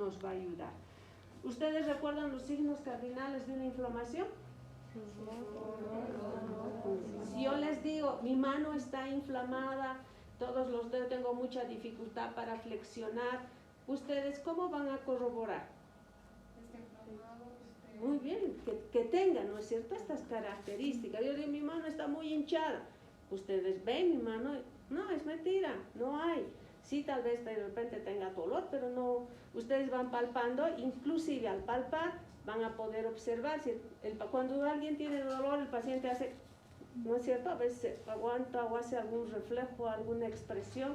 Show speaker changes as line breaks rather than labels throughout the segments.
nos va a ayudar. ¿Ustedes recuerdan los signos cardinales de una inflamación? Si yo les digo, mi mano está inflamada, todos los dedos, tengo mucha dificultad para flexionar, ¿ustedes cómo van a corroborar? Muy bien, que tengan, ¿no es cierto?, estas características. Yo digo, mi mano está muy hinchada. Ustedes ven mi mano, no, es mentira, no hay. Sí, tal vez de repente tenga dolor, pero no. Ustedes van palpando, inclusive al palpar van a poder observar. Si cuando alguien tiene dolor, el paciente hace, ¿no es cierto?, a veces aguanta o hace algún reflejo, alguna expresión,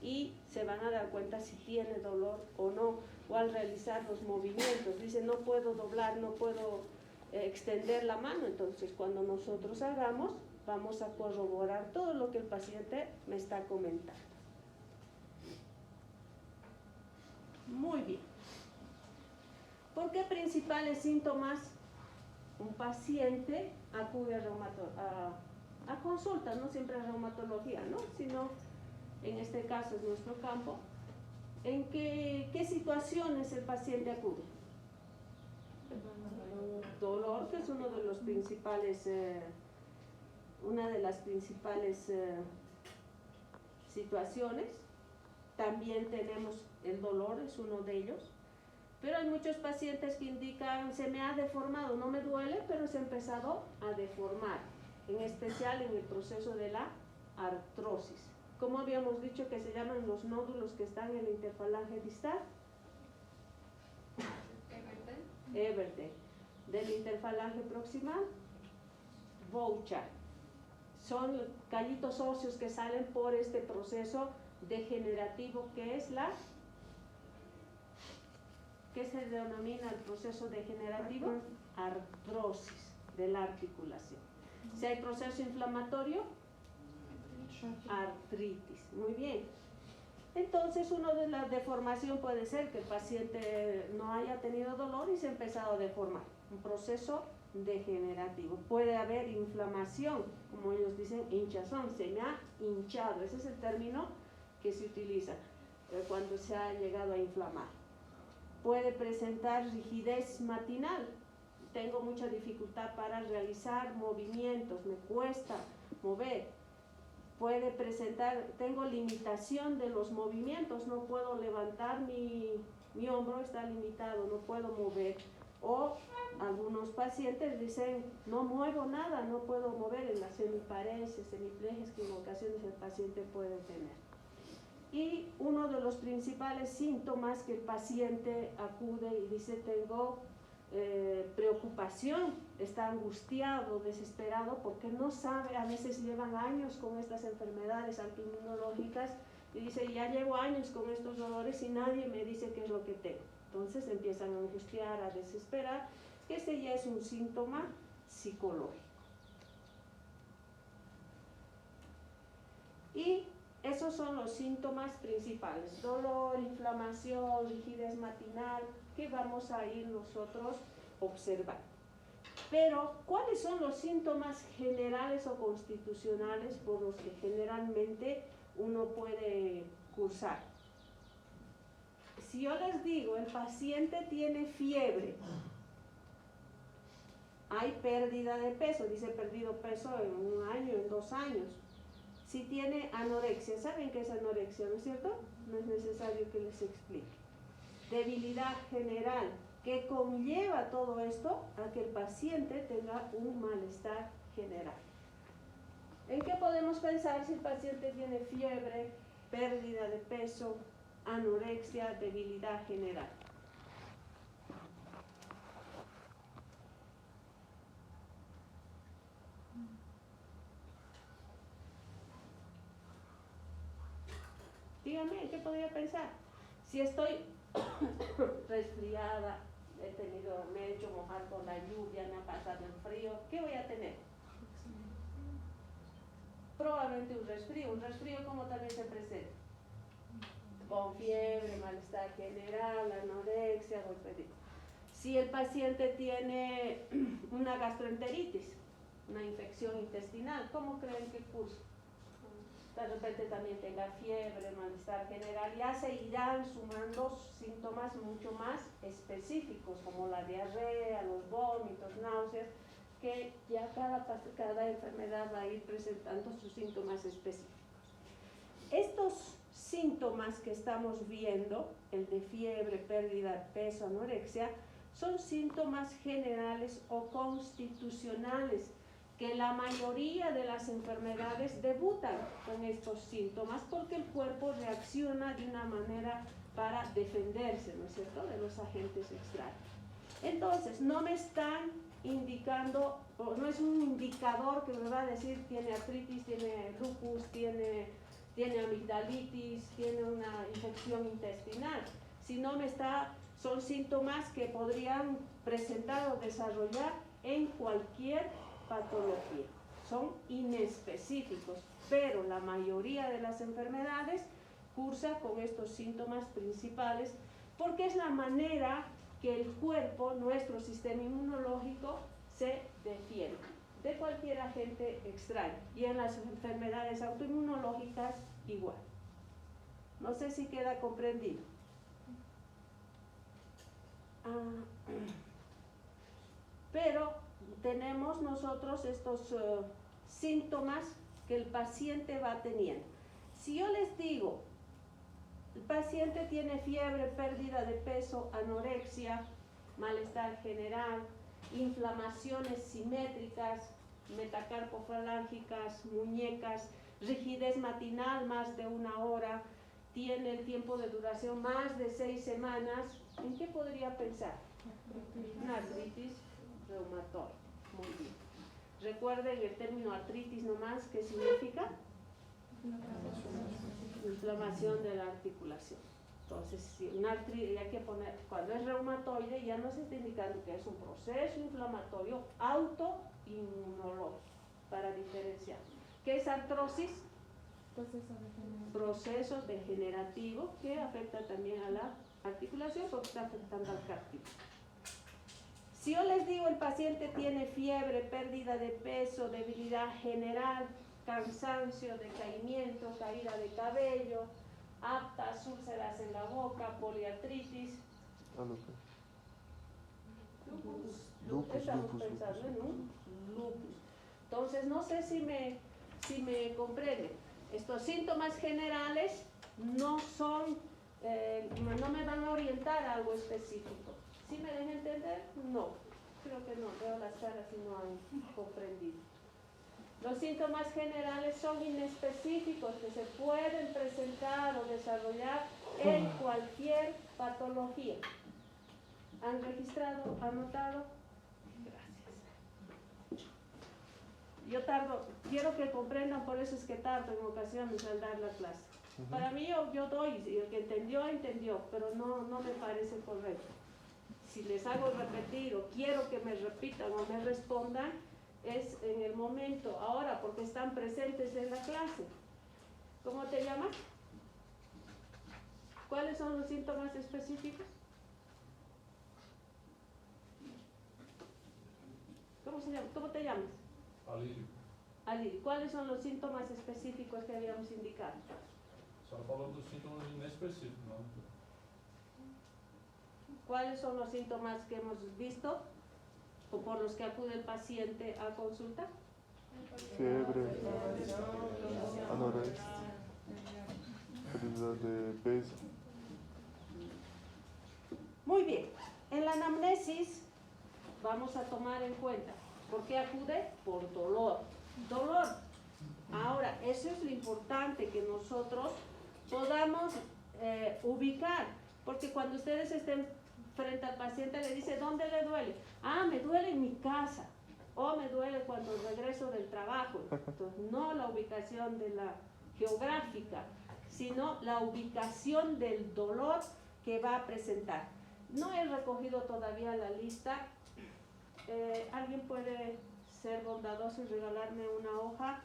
y se van a dar cuenta si tiene dolor o no, o al realizar los movimientos. Dice, no puedo doblar, no puedo extender la mano. Entonces, cuando nosotros hagamos, vamos a corroborar todo lo que el paciente me está comentando. Muy bien. ¿Por qué principales síntomas un paciente acude a consulta? No siempre a reumatología, ¿no?, sino en este caso es nuestro campo. ¿En qué situaciones el paciente acude? Dolor, que es uno de los principales, una de las principales situaciones. También tenemos el dolor, es uno de ellos. Pero hay muchos pacientes que indican, se me ha deformado, no me duele, pero se ha empezado a deformar, en especial en el proceso de la artrosis. ¿Cómo habíamos dicho que se llaman los nódulos que están en la interfalange distal? Everte. Del interfalange proximal, Bouchard. Son callitos óseos que salen por este proceso degenerativo que es ¿qué se denomina el proceso degenerativo? Artrosis de la articulación. Si hay proceso inflamatorio, artritis. Muy bien. Entonces, una de las deformaciones puede ser que el paciente no haya tenido dolor y se ha empezado a deformar. Un proceso degenerativo. Puede haber inflamación, como ellos dicen, hinchazón, se me ha hinchado. Ese es el término que se utiliza cuando se ha llegado a inflamar. Puede presentar rigidez matinal. Tengo mucha dificultad para realizar movimientos, me cuesta mover. Puede presentar, tengo limitación de los movimientos, no puedo levantar mi hombro, está limitado, no puedo mover. O algunos pacientes dicen, no muevo nada, no puedo mover en las semiparesis, semiplejes que en ocasiones el paciente puede tener. Y uno de los principales síntomas que el paciente acude y dice, tengo preocupación, está angustiado, desesperado, porque no sabe, a veces llevan años con estas enfermedades autoinmunológicas y dice, ya llevo años con estos dolores y nadie me dice qué es lo que tengo. Entonces empiezan a angustiar, a desesperar, que ese ya es un síntoma psicológico. Y esos son los síntomas principales: dolor, inflamación, rigidez matinal, que vamos a ir nosotros observando. Pero, ¿cuáles son los síntomas generales o constitucionales por los que generalmente uno puede cursar? Si yo les digo, el paciente tiene fiebre, hay pérdida de peso, dice perdido peso en 1 año, en 2 años. Si tiene anorexia, ¿saben qué es anorexia, no es cierto? No es necesario que les explique. Debilidad general, que conlleva todo esto a que el paciente tenga un malestar general. ¿En qué podemos pensar si el paciente tiene fiebre, pérdida de peso, anorexia, debilidad general? Dígame, ¿qué podría pensar? Si estoy resfriada, me he hecho mojar con la lluvia, me ha pasado el frío, ¿qué voy a tener? Probablemente un resfrío como también se presenta, con fiebre, malestar general, anorexia, golpe de... Si el paciente tiene una gastroenteritis, una infección intestinal, ¿cómo creen que cursa? de repente también tenga fiebre, malestar general, ya se irán sumando síntomas mucho más específicos, como la diarrea, los vómitos, náuseas, que ya cada enfermedad va a ir presentando sus síntomas específicos. Estos síntomas que estamos viendo, el de fiebre, pérdida de peso, anorexia, son síntomas generales o constitucionales, que la mayoría de las enfermedades debutan con estos síntomas porque el cuerpo reacciona de una manera para defenderse, ¿no es cierto?, de los agentes extraños. Entonces, no me están indicando, no es un indicador que me va a decir tiene artritis, tiene lupus, tiene amigdalitis, tiene una infección intestinal, sino son síntomas que podrían presentar o desarrollar en cualquier patología. Son inespecíficos, pero la mayoría de las enfermedades cursa con estos síntomas principales porque es la manera que el cuerpo, nuestro sistema inmunológico, se defiende de cualquier agente extraño. Y en las enfermedades autoinmunológicas igual. No sé si queda comprendido. Pero tenemos nosotros estos síntomas que el paciente va teniendo. Si yo les digo, el paciente tiene fiebre, pérdida de peso, anorexia, malestar general, inflamaciones simétricas, metacarpofalángicas, muñecas, rigidez matinal más de 1 hora, tiene el tiempo de duración más de 6 semanas, ¿en qué podría pensar? Una artritis reumatoide. Muy bien. Recuerden el término artritis nomás, ¿qué significa? Inflamación de la articulación. Entonces, si una artritis, hay que poner, cuando es reumatoide, ya nos está indicando que es un proceso inflamatorio autoinmunológico, para diferenciar. ¿Qué es artrosis? Proceso degenerativo que afecta también a la articulación porque está afectando al cartílago. Si yo les digo el paciente tiene fiebre, pérdida de peso, debilidad general, cansancio, decaimiento, caída de cabello, aftas, úlceras en la boca, poliartritis, lupus. Estamos pensando en un lupus. Entonces, no sé si me comprenden. Estos síntomas generales no son, no me van a orientar a algo específico. ¿Sí me dejan entender? No, creo que no, veo las caras y no han comprendido. Los síntomas generales son inespecíficos que se pueden presentar o desarrollar en cualquier patología. ¿Han registrado? ¿Anotado? Gracias. Yo quiero que comprendan, por eso es que tardo en ocasiones al dar la clase. Para mí yo doy, y el que entendió, pero no me parece correcto. Si les hago repetir o quiero que me repitan o me respondan, es en el momento, ahora, porque están presentes en la clase. ¿Cómo te llamas? ¿Cuáles son los síntomas específicos? ¿Cómo te llamas? Alirio. ¿Cuáles son los síntomas específicos que habíamos indicado?
Só falou dos síntomas inespecíficos, ¿no?
¿Cuáles son los síntomas que hemos visto o por los que acude el paciente a consulta?
Fiebre, anorexia, pérdida de peso.
Muy bien. En la anamnesis vamos a tomar en cuenta. ¿Por qué acude? Por dolor. Dolor. Ahora, eso es lo importante, que nosotros podamos ubicar, porque cuando ustedes estén frente al paciente le dice, ¿dónde le duele? Me duele en mi casa, o me duele cuando regreso del trabajo. Entonces, no la ubicación de la geográfica, sino la ubicación del dolor que va a presentar. No he recogido todavía la lista. ¿Alguien puede ser bondadoso y regalarme una hoja?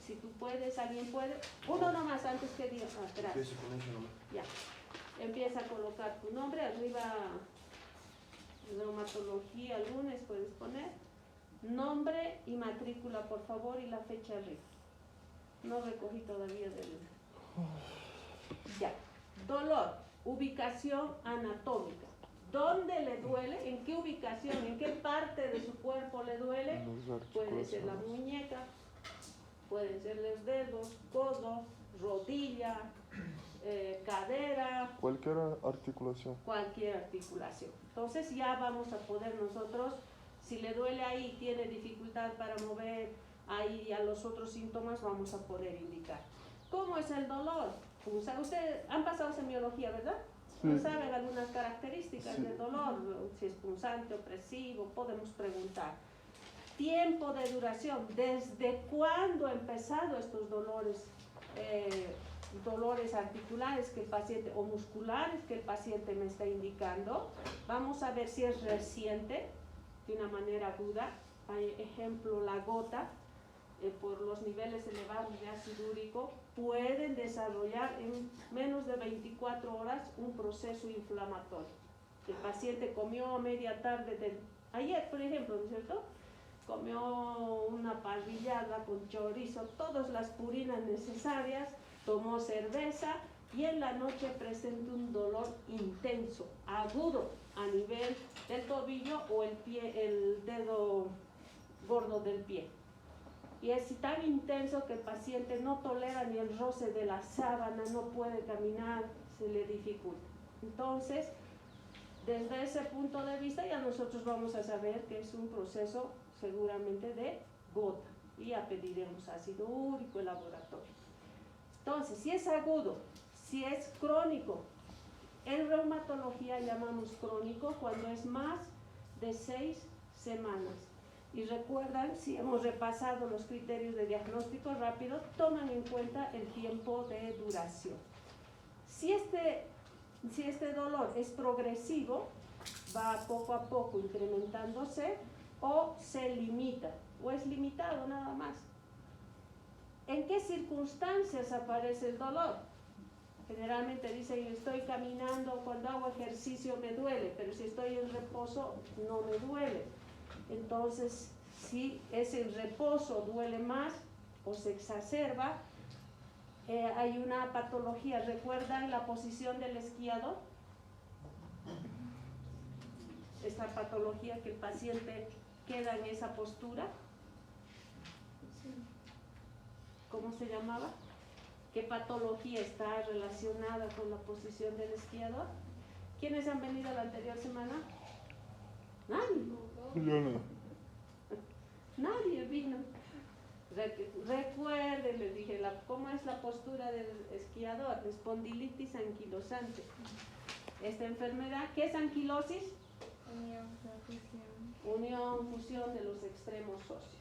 Si tú puedes, alguien puede. Uno nomás antes que diga. Gracias. Ya. Empieza a colocar tu nombre. Arriba, reumatología, lunes, puedes poner. Nombre y matrícula, por favor, y la fecha arriba. No recogí todavía del... Ya. Dolor. Ubicación anatómica. ¿Dónde le duele? ¿En qué ubicación? ¿En qué parte de su cuerpo le duele? Puede ser la muñeca, pueden ser los dedos, codo, rodilla, cadera.
Cualquier articulación.
Cualquier articulación. Entonces ya vamos a poder nosotros, si le duele ahí, tiene dificultad para mover, ahí a los otros síntomas vamos a poder indicar. ¿Cómo es el dolor? Ustedes han pasado semiología, ¿verdad?
Sí.
¿Saben algunas características
Sí.
del dolor? Si es punzante, opresivo, podemos preguntar. Tiempo de duración, ¿desde cuándo han empezado estos dolores? Dolores articulares que el paciente, o musculares que el paciente me está indicando. Vamos a ver si es reciente, de una manera aguda. Hay ejemplo, la gota, por los niveles elevados de ácido úrico, pueden desarrollar en menos de 24 horas un proceso inflamatorio. El paciente comió a media tarde de ayer, por ejemplo, ¿no es cierto? Comió una parrillada con chorizo, todas las purinas necesarias, tomó cerveza y en la noche presenta un dolor intenso, agudo, a nivel del tobillo o el pie, el dedo gordo del pie. Y es tan intenso que el paciente no tolera ni el roce de la sábana, no puede caminar, se le dificulta. Entonces, desde ese punto de vista ya nosotros vamos a saber que es un proceso seguramente de gota y ya pediremos ácido úrico en laboratorio. Entonces, si es agudo, si es crónico, en reumatología llamamos crónico cuando es más de 6 semanas. Y recuerdan, si hemos repasado los criterios de diagnóstico rápido, toman en cuenta el tiempo de duración. Si este dolor es progresivo, va poco a poco incrementándose o se limita, o es limitado nada más. ¿En qué circunstancias aparece el dolor? Generalmente dicen, estoy caminando, cuando hago ejercicio me duele, pero si estoy en reposo no me duele. Entonces, si es en reposo duele más o se exacerba, hay una patología. ¿Recuerdan la posición del esquiador? Esa patología que el paciente queda en esa postura. ¿Cómo se llamaba? ¿Qué patología está relacionada con la posición del esquiador? ¿Quiénes han venido la anterior semana? Nadie.
Yo no.
Nadie vino. Recuerden, les dije, ¿cómo es la postura del esquiador? Espondilitis anquilosante. Esta enfermedad, ¿qué es anquilosis? Unión, fusión de los extremos óseos.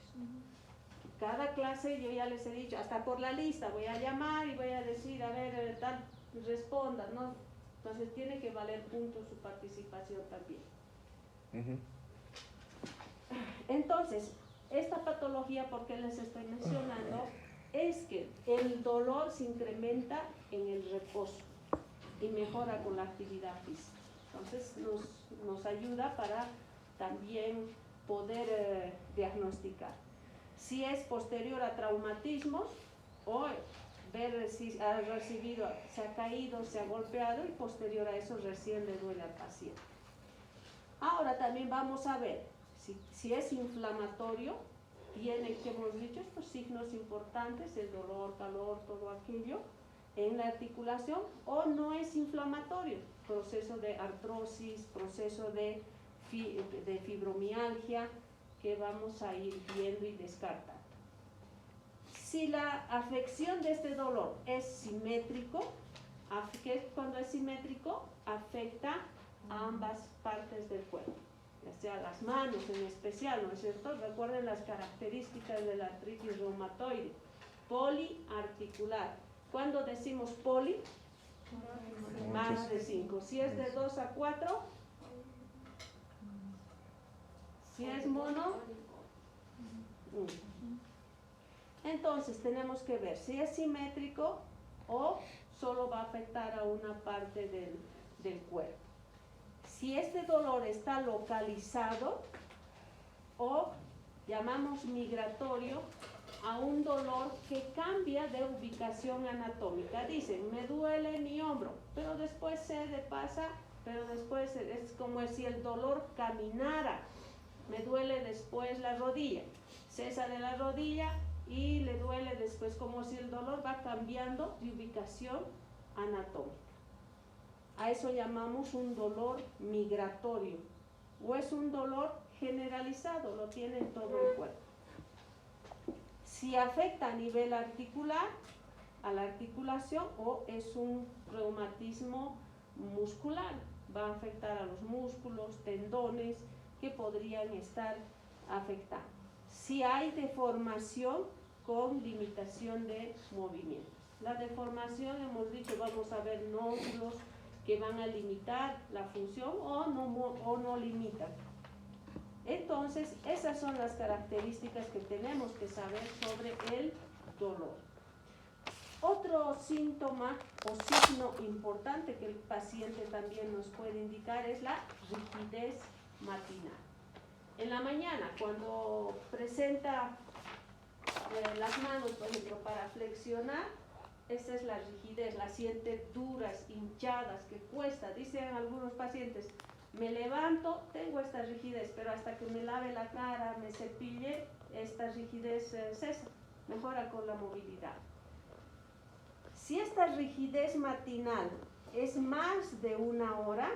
Cada clase yo ya les he dicho, hasta por la lista, voy a llamar y voy a decir, a ver, tal, responda, ¿no? Entonces tiene que valer punto su participación también. Entonces, esta patología, ¿por qué les estoy mencionando? Es que el dolor se incrementa en el reposo y mejora con la actividad física. Entonces, nos ayuda para también poder diagnosticar. Si es posterior a traumatismos o ver si ha recibido, se ha caído, se ha golpeado y posterior a eso recién le duele al paciente. Ahora también vamos a ver si es inflamatorio, tiene, que hemos dicho, estos signos importantes, el dolor, calor, todo aquello en la articulación, o no es inflamatorio, proceso de artrosis, proceso de fibromialgia, que vamos a ir viendo y descartando. Si la afección de este dolor es simétrico, cuando es simétrico, afecta a ambas partes del cuerpo, ya sea las manos en especial, ¿no es cierto? Recuerden las características de la artritis reumatoide. Poliarticular. Cuando decimos poli, más de 5. Si es de 2 a 4, si es mono, 1. Entonces tenemos que ver si es simétrico o solo va a afectar a una parte del cuerpo. Si este dolor está localizado o llamamos migratorio, a un dolor que cambia de ubicación anatómica. Dicen, me duele mi hombro, pero después pero después es como si el dolor caminara. Me duele después la rodilla, cesa de la rodilla y le duele después, como si el dolor va cambiando de ubicación anatómica. A eso llamamos un dolor migratorio, o es un dolor generalizado, lo tiene en todo el cuerpo. Si afecta a nivel articular, a la articulación, o es un reumatismo muscular, va a afectar a los músculos, tendones, que podrían estar afectando. Si hay deformación con limitación de movimiento. La deformación, hemos dicho, vamos a ver nódulos que van a limitar la función o no limitan. Entonces, esas son las características que tenemos que saber sobre el dolor. Otro síntoma o signo importante que el paciente también nos puede indicar es la rigidez matinal. En la mañana, cuando presenta las manos, por ejemplo, para flexionar, esa es la rigidez, la siente duras, hinchadas, que cuesta. Dicen algunos pacientes, me levanto, tengo esta rigidez, pero hasta que me lave la cara, me cepille, esta rigidez cesa, mejora con la movilidad. Si esta rigidez matinal es más de 1 hora,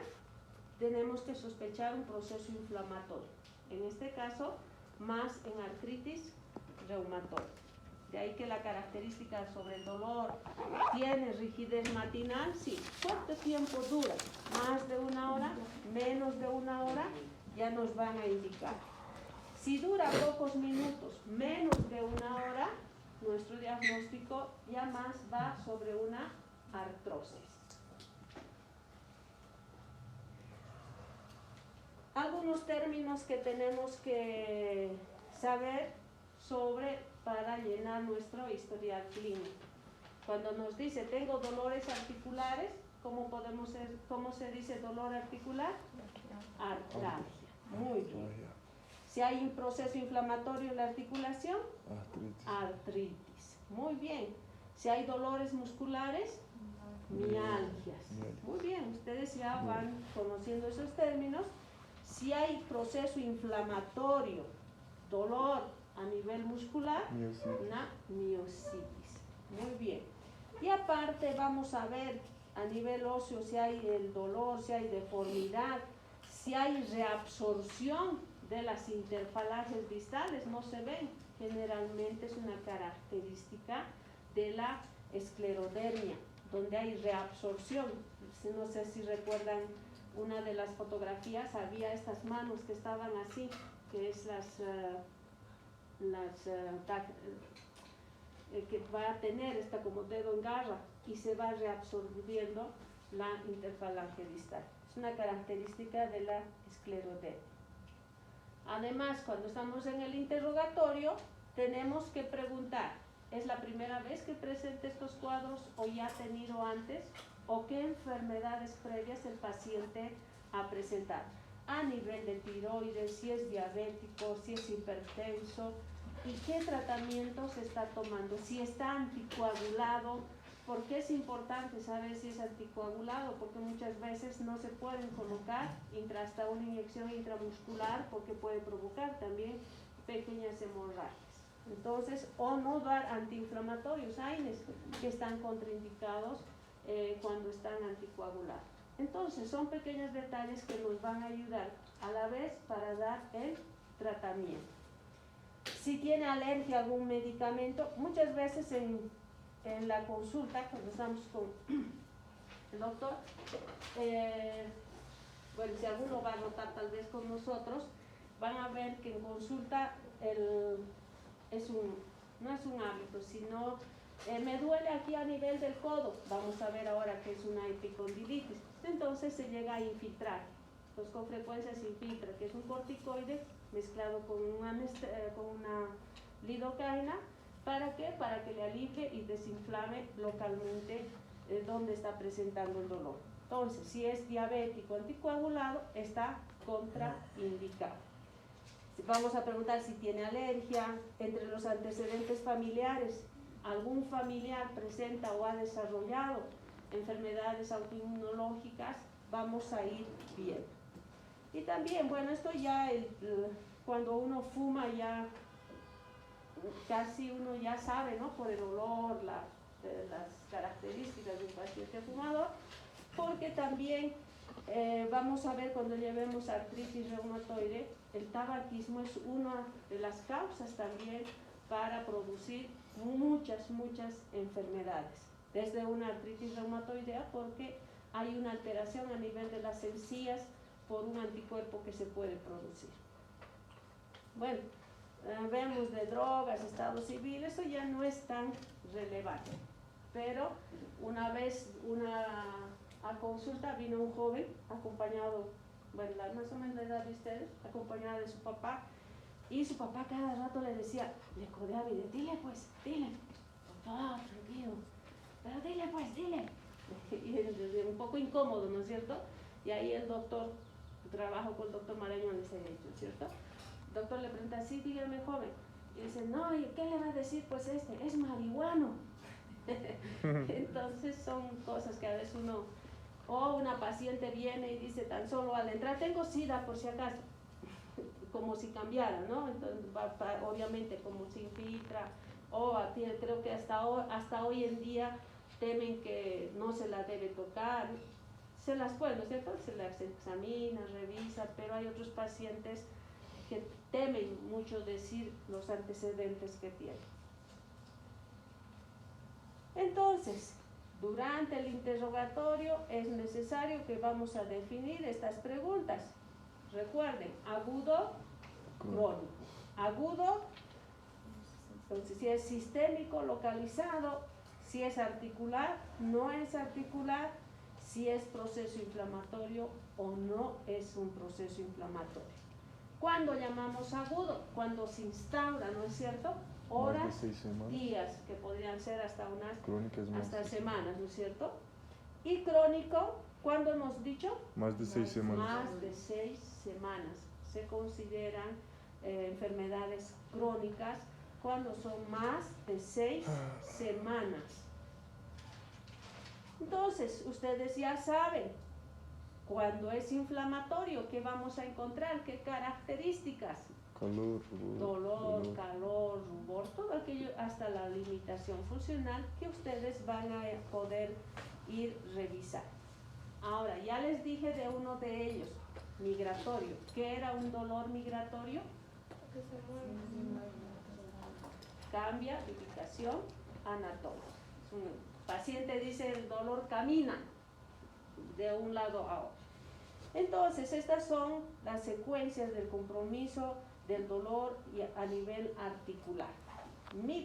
tenemos que sospechar un proceso inflamatorio. En este caso, más en artritis reumatoide. De ahí que la característica sobre el dolor, ¿tiene rigidez matinal? Sí. ¿Cuánto tiempo dura? ¿Más de 1 hora? ¿Menos de 1 hora? Ya nos van a indicar. Si dura pocos minutos, menos de 1 hora, nuestro diagnóstico ya más va sobre una artrosis. Algunos términos que tenemos que saber para llenar nuestro historial clínico. Cuando nos dice tengo dolores articulares, ¿cómo se dice dolor articular? Artralgia. Muy bien. Si hay un proceso inflamatorio en la articulación, artritis. Muy bien. Si hay dolores musculares, mialgias. Muy bien, ustedes ya van conociendo esos términos. Si hay proceso inflamatorio, dolor a nivel muscular, una miositis. Muy bien. Y aparte vamos a ver a nivel óseo si hay el dolor, si hay deformidad, si hay reabsorción de las interfalajes distales, no se ven. Generalmente es una característica de la esclerodermia, donde hay reabsorción. No sé si recuerdan una de las fotografías, había estas manos que estaban así, que es que va a tener esta como dedo en garra y se va reabsorbiendo la interfalange distal. Es una característica de la esclerodermia. Además, cuando estamos en el interrogatorio, tenemos que preguntar, ¿es la primera vez que presenta estos cuadros o ya ha tenido antes? ¿O qué enfermedades previas el paciente ha presentado? A nivel de tiroides, si es diabético, si es hipertenso, y qué tratamiento se está tomando, si está anticoagulado. ¿Por qué es importante saber si es anticoagulado? Porque muchas veces no se pueden colocar hasta una inyección intramuscular porque puede provocar también pequeñas hemorragias. Entonces, o no dar antiinflamatorios, AINES, que están contraindicados cuando están anticoagulados. Entonces, son pequeños detalles que nos van a ayudar a la vez para dar el tratamiento. Si tiene alergia a algún medicamento, muchas veces en la consulta, cuando estamos con el doctor, bueno, si alguno va a rotar tal vez con nosotros, van a ver que en consulta no es un hábito, sino me duele aquí a nivel del codo. Vamos a ver ahora que es una epicondilitis. Entonces se llega a infiltrar. Pues con frecuencia se infiltra, que es un corticoide mezclado con una lidocaína. ¿Para qué? Para que le alivie y desinflame localmente donde está presentando el dolor. Entonces, si es diabético anticoagulado, está contraindicado. Vamos a preguntar si tiene alergia. Entre los antecedentes familiares, algún familiar presenta o ha desarrollado enfermedades autoinmunológicas, vamos a ir viendo. Y también, bueno, esto ya cuando uno fuma ya casi uno ya sabe, ¿no? Por el olor, las características de un paciente fumador, porque también vamos a ver cuando llevemos artritis reumatoide, el tabaquismo es una de las causas también para producir muchas enfermedades, desde una artritis reumatoidea porque hay una alteración a nivel de las encías por un anticuerpo que se puede producir. Bueno, vemos de drogas, estado civil, eso ya no es tan relevante, pero una vez a consulta vino un joven acompañado, bueno, más o menos la edad de ustedes, acompañado de su papá, y su papá cada rato le decía, le codeaba y dile pues, dile, papá, tranquilo, pero dile pues, dile. Y un poco incómodo, ¿no es cierto? Y ahí el doctor, trabajo con el doctor Marañón en ese hecho, ¿no es cierto? El doctor le pregunta, sí, dígame joven. Y dice, no, ¿y qué le va a decir? Pues es marihuano. Entonces son cosas que a veces uno, o una paciente viene y dice tan solo al entrar, tengo SIDA por si acaso, como si cambiara, ¿no? Entonces obviamente como se infiltra, o creo que hasta hoy en día temen que no se la debe tocar, se las puede, ¿no es cierto? Se las examina, revisa, pero hay otros pacientes que temen mucho decir los antecedentes que tienen. Entonces, durante el interrogatorio es necesario que vamos a definir estas preguntas. Recuerden, agudo, crónico. Agudo, entonces si es sistémico, localizado, si es articular, no es articular, si es proceso inflamatorio o no es un proceso inflamatorio. ¿Cuándo llamamos agudo? Cuando se instaura, ¿no es cierto? Horas, días, que podrían ser hasta semanas, ¿no es cierto? Y crónico, ¿cuándo hemos dicho?
Más de 6 semanas.
Más de 6 semanas. Se consideran enfermedades crónicas cuando son más de 6 semanas. Entonces, ustedes ya saben, cuando es inflamatorio, ¿qué vamos a encontrar? ¿Qué características?
Calor,
dolor, calor, rubor, todo aquello, hasta la limitación funcional que ustedes van a poder ir revisar. Ahora, ya les dije de uno de ellos, migratorio. ¿Qué era un dolor migratorio? Cambia de ubicación anatómica. Un paciente dice el dolor camina de un lado a otro. Entonces, estas son las secuencias del compromiso del dolor y a nivel articular.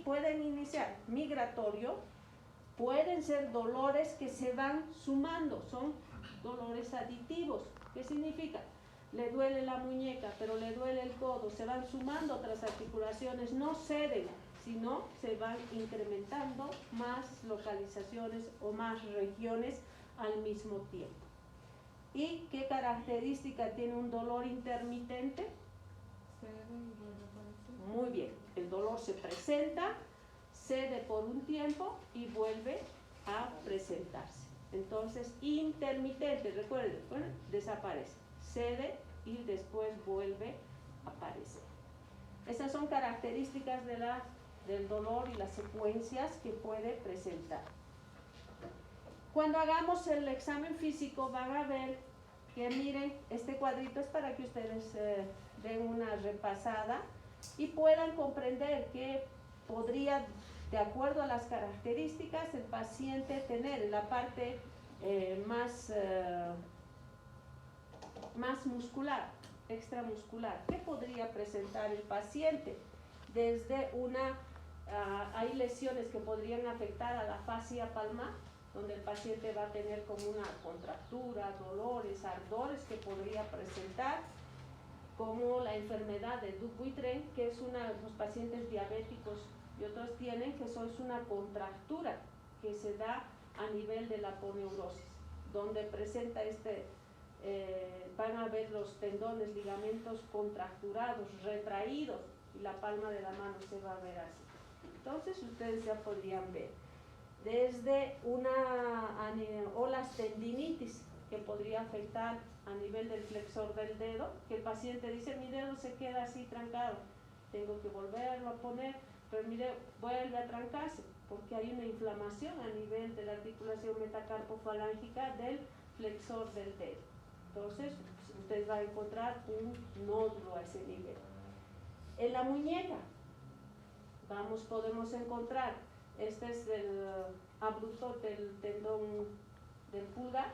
Pueden iniciar migratorio, pueden ser dolores que se van sumando, son dolores aditivos. ¿Qué significa? Le duele la muñeca, pero le duele el codo, se van sumando otras articulaciones, no ceden, sino se van incrementando más localizaciones o más regiones al mismo tiempo. ¿Y qué característica tiene un dolor intermitente? Muy bien, el dolor se presenta, cede por un tiempo y vuelve a presentarse. Entonces, intermitente, recuerden, bueno, desaparece, cede y después vuelve a aparecer. Estas son características del dolor y las secuencias que puede presentar. Cuando hagamos el examen físico van a ver que, miren, este cuadrito es para que ustedes den una repasada y puedan comprender que podría, de acuerdo a las características, el paciente tener en la parte más muscular, extramuscular. ¿Qué podría presentar el paciente? Desde hay lesiones que podrían afectar a la fascia palmar, donde el paciente va a tener como una contractura, dolores, ardores que podría presentar, como la enfermedad de Dupuytren, que es una de los pacientes diabéticos y otros tienen, que eso es una contractura que se da a nivel de la aponeurosis, donde presenta van a a ver los tendones, ligamentos contracturados, retraídos, y la palma de la mano se va a ver así. Entonces ustedes ya podrían ver desde o las tendinitis que podría afectar a nivel del flexor del dedo, que el paciente dice mi dedo se queda así trancado, tengo que volverlo a poner, pero mi dedo vuelve a trancarse porque hay una inflamación a nivel de la articulación metacarpofalángica del flexor del dedo. Entonces ustedes van a encontrar un nódulo a ese nivel. En la muñeca podemos encontrar, este es el abductor del tendón del pulgar,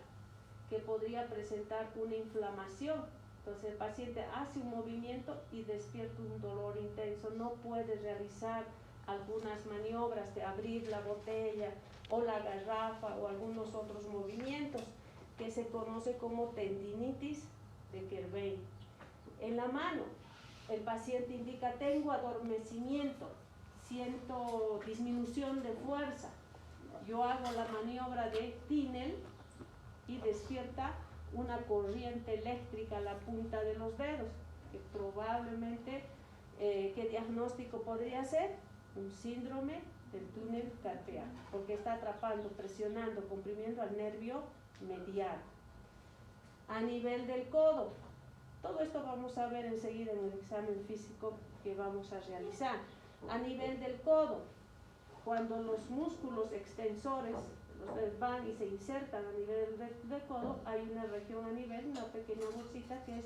que podría presentar una inflamación. Entonces el paciente hace un movimiento y despierta un dolor intenso, no puede realizar algunas maniobras de abrir la botella o la garrafa o algunos otros movimientos, que se conoce como tendinitis de Kerbein. En la mano, el paciente indica tengo adormecimiento, siento disminución de fuerza. Yo hago la maniobra de Tinel y despierta una corriente eléctrica a la punta de los dedos, que probablemente, ¿qué diagnóstico podría ser? Un síndrome del túnel carpiano, porque está atrapando, presionando, comprimiendo al nervio medial. A nivel del codo, todo esto vamos a ver enseguida en el examen físico que vamos a realizar. A nivel del codo, cuando los músculos extensores van y se insertan a nivel del codo, hay una región a nivel, una pequeña bolsita que es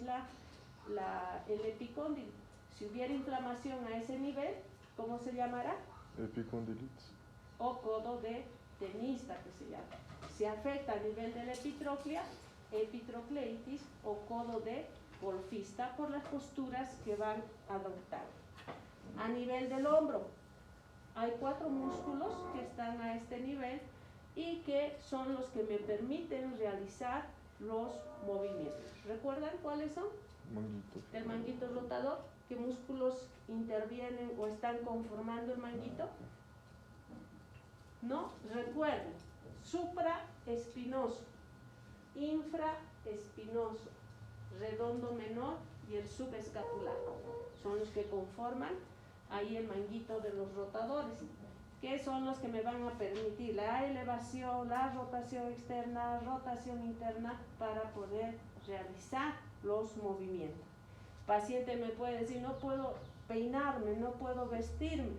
el epicóndilo. Si hubiera inflamación a ese nivel, ¿cómo se llamará?
Epicondilitis.
O codo de tenista, que se llama. Si afecta a nivel de la epitroclea, epitrocleitis o codo de golfista, por las posturas que van a adoptar. A nivel del hombro, hay 4 músculos que están a este nivel y que son los que me permiten realizar los movimientos. ¿Recuerdan cuáles son?
Manguito.
El manguito rotador. ¿Qué músculos intervienen o están conformando el manguito? No, recuerden, supraespinoso, infraespinoso, redondo menor y el subescapular. Son los que conforman ahí el manguito de los rotadores, que son los que me van a permitir la elevación, la rotación externa, rotación interna, para poder realizar los movimientos. Paciente me puede decir, no puedo peinarme, no puedo vestirme.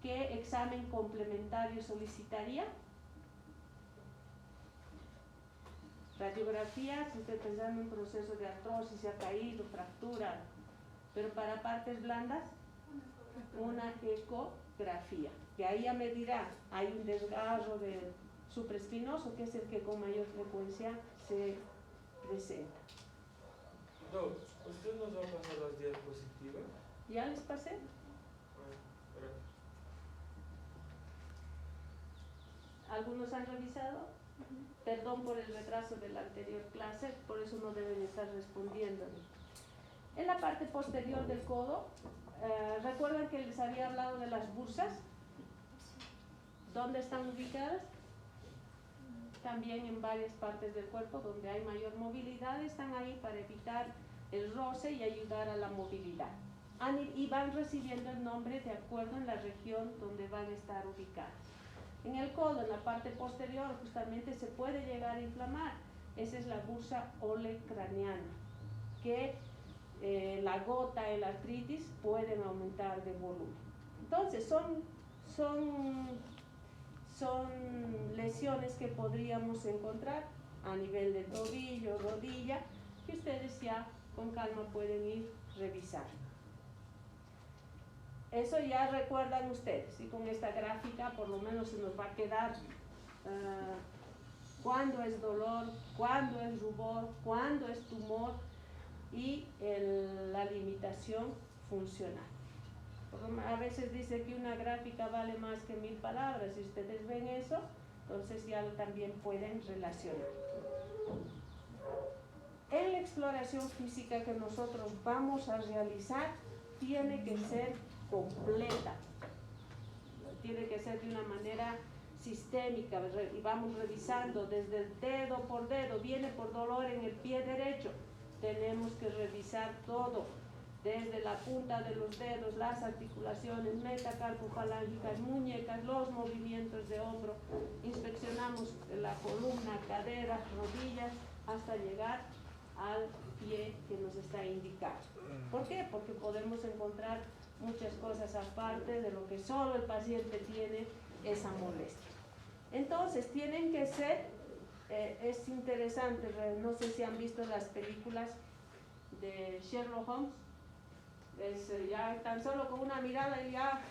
¿Qué examen complementario solicitaría? Radiografía, si usted pensando en un proceso de artrosis, se ha caído, fractura, pero para partes blandas, una ecografía, que ahí ya me dirá, hay un desgarro del supraespinoso, que es el que con mayor frecuencia se presenta.
¿Usted nos va a pasar las diapositivas?
¿Ya les pasé? ¿Algunos han revisado? Perdón por el retraso de la anterior clase, por eso no deben estar respondiendo. En la parte posterior del codo, ¿recuerdan que les había hablado de las bursas? ¿Dónde están ubicadas? También en varias partes del cuerpo donde hay mayor movilidad, están ahí para evitar el roce y ayudar a la movilidad. Y van recibiendo el nombre de acuerdo en la región donde van a estar ubicadas. En el codo, en la parte posterior, justamente se puede llegar a inflamar. Esa es la bursa olecraniana, que la gota, el artritis pueden aumentar de volumen. Entonces, son lesiones que podríamos encontrar a nivel de tobillo, rodilla, que ustedes ya con calma pueden ir revisando. Eso ya recuerdan ustedes, y con esta gráfica por lo menos se nos va a quedar cuándo es dolor, cuándo es rubor, cuándo es tumor y la limitación funcional. A veces dice que una gráfica vale más que 1000 palabras. Si ustedes ven eso, entonces ya también pueden relacionar. En la exploración física que nosotros vamos a realizar, tiene que ser completa, tiene que ser de una manera sistémica, y vamos revisando desde el dedo por dedo. Viene por dolor en el pie derecho, tenemos que revisar todo, desde la punta de los dedos, las articulaciones metacarpofalángicas, muñecas, los movimientos de hombro, inspeccionamos la columna, cadera, rodillas, hasta llegar al pie que nos está indicando. ¿Por qué? Porque podemos encontrar muchas cosas aparte de lo que solo el paciente tiene esa molestia. Entonces tienen que ser, es interesante, no sé si han visto las películas de Sherlock Holmes, ya tan solo con una mirada ya,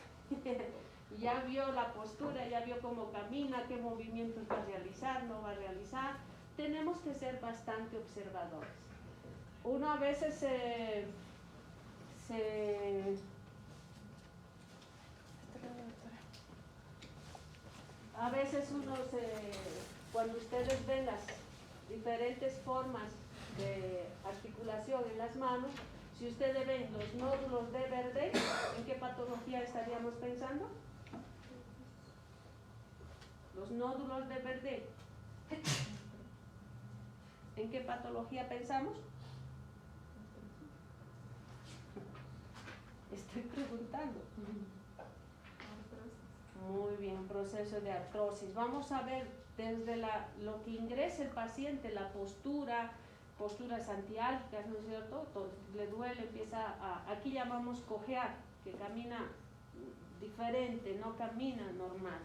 ya vio la postura, ya vio cómo camina, qué movimientos va a realizar, no va a realizar. Tenemos que ser bastante observadores. Uno a veces cuando ustedes ven las diferentes formas de articulación en las manos, si ustedes ven los nódulos de Verde, ¿en qué patología estaríamos pensando? Los nódulos de Verde, ¿en qué patología pensamos? Estoy preguntando. Muy bien, proceso de artrosis. Vamos a ver desde lo que ingresa el paciente, la posturas antiálgicas, ¿no es cierto? Le duele, aquí llamamos cojear, que camina diferente, no camina normal.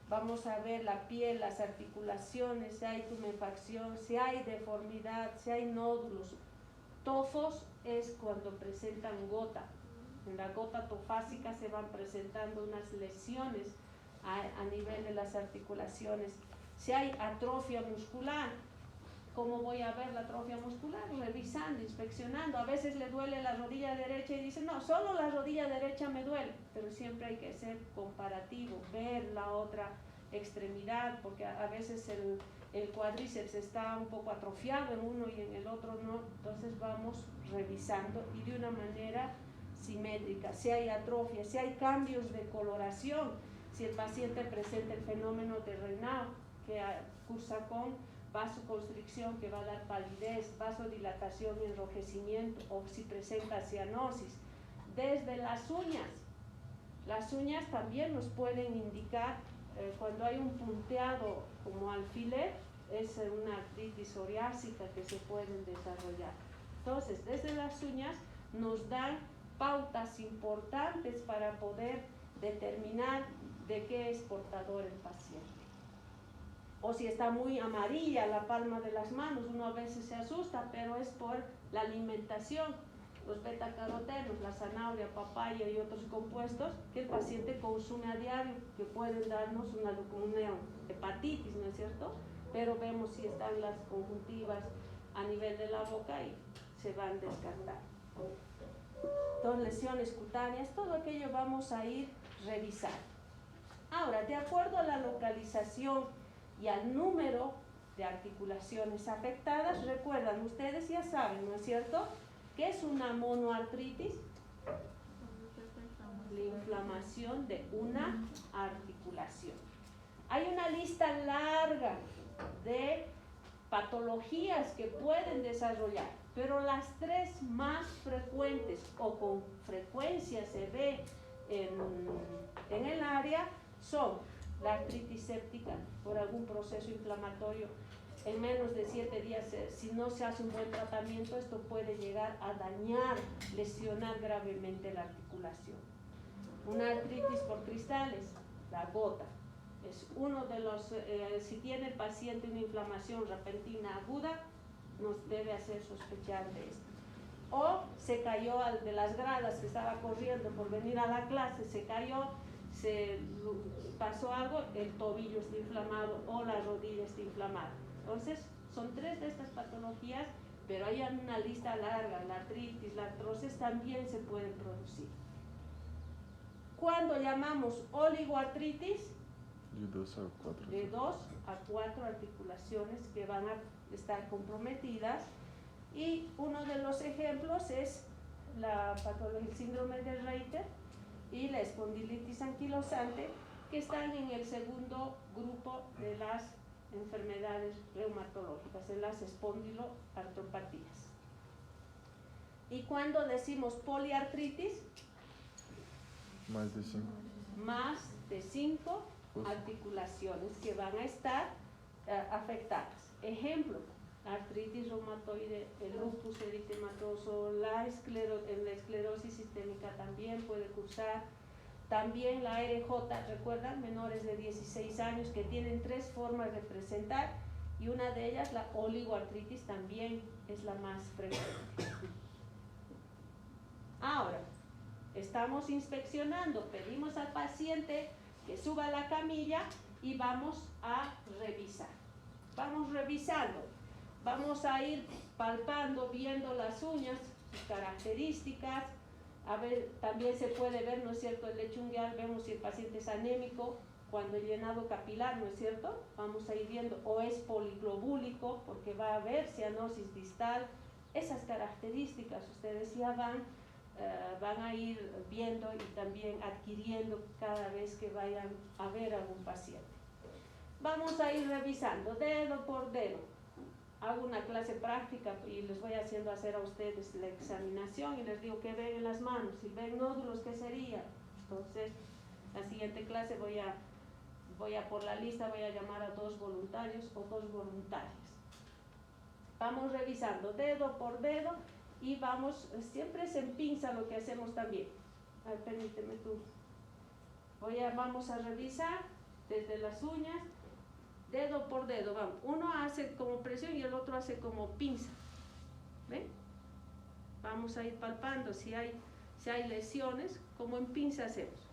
Vamos a ver la piel, las articulaciones, si hay tumefacción, si hay deformidad, si hay nódulos. Tofos es cuando presentan gota. En la gota tofásica se van presentando unas lesiones a nivel de las articulaciones. Si hay atrofia muscular, ¿cómo voy a ver la atrofia muscular? Revisando, inspeccionando. A veces le duele la rodilla derecha y dice, no, solo la rodilla derecha me duele. Pero siempre hay que ser comparativo, ver la otra extremidad, porque a veces el cuádriceps está un poco atrofiado en uno y en el otro no. Entonces vamos revisando y de una manera simétrica. Si hay atrofia, si hay cambios de coloración, si el paciente presenta el fenómeno de Raynaud, que cursa con vasoconstricción, que va a dar palidez, vasodilatación y enrojecimiento, o si presenta cianosis. Desde las uñas también nos pueden indicar cuando hay un punteado como alfiler, es una artritis psoriásica que se pueden desarrollar. Entonces, desde las uñas nos dan pautas importantes para poder determinar de qué es portador el paciente. O si está muy amarilla la palma de las manos, uno a veces se asusta, pero es por la alimentación, los betacarotenos, la zanahoria, papaya y otros compuestos que el paciente consume a diario, que pueden darnos una hepatitis, ¿no es cierto? Pero vemos si están las conjuntivas a nivel de la boca y se van descartando. Entonces, lesiones cutáneas, todo aquello vamos a ir revisando. Ahora, de acuerdo a la localización y al número de articulaciones afectadas, recuerdan, ustedes ya saben, ¿no es cierto?, ¿qué es una monoartritis? La inflamación de una articulación. Hay una lista larga de patologías que pueden desarrollar, pero las tres más frecuentes o con frecuencia se ve en el área son la artritis séptica por algún proceso inflamatorio. En menos de 7 días, si no se hace un buen tratamiento, esto puede llegar a dañar, lesionar gravemente la articulación. Una artritis por cristales, la gota, es uno de los, si tiene el paciente una inflamación repentina aguda, nos debe hacer sospechar de esto. O se cayó de las gradas que estaba corriendo por venir a la clase, se cayó, se pasó algo, el tobillo está inflamado o la rodilla está inflamada. Entonces, son 3 de estas patologías, pero hay una lista larga. La artritis, la artrosis también se pueden producir. Cuando llamamos oligoartritis, de 2 a 4 articulaciones que van a estar comprometidas, y uno de los ejemplos es la patología, el síndrome de Reiter y la espondilitis anquilosante, que están en el segundo grupo de las enfermedades reumatológicas, en las espondiloartropatías. Y cuando decimos poliartritis,
Más de 5.
más de 5
Pues.
articulaciones que van a estar afectadas. Ejemplo, artritis reumatoide, el lupus eritematoso, en la esclerosis sistémica también puede cursar. También la RJ, recuerdan, menores de 16 años que tienen 3 formas de presentar y una de ellas, la oligoartritis, también es la más frecuente. Ahora, estamos inspeccionando, pedimos al paciente que suba a la camilla y vamos a revisar. Vamos revisando, vamos a ir palpando, viendo las uñas, sus características. A ver, también se puede ver, ¿no es cierto?, el lecho ungueal, vemos si el paciente es anémico, cuando el llenado capilar, ¿no es cierto?, vamos a ir viendo, o es poliglobúlico, porque va a haber cianosis distal. Esas características ustedes ya van a ir viendo y también adquiriendo cada vez que vayan a ver a algún paciente. Vamos a ir revisando dedo por dedo. Hago una clase práctica y les voy haciendo hacer a ustedes la examinación y les digo que ven en las manos. Si ven nódulos, ¿qué sería? Entonces, la siguiente clase voy a por la lista, voy a llamar a 2 voluntarios o 2 voluntarias. Vamos revisando dedo por dedo y vamos, siempre se empinza lo que hacemos también. A ver, permíteme tú. Vamos a revisar desde las uñas, dedo por dedo, vamos. Uno hace como presión y el otro hace como pinza. ¿Ven? Vamos a ir palpando si hay lesiones, como en pinza hacemos.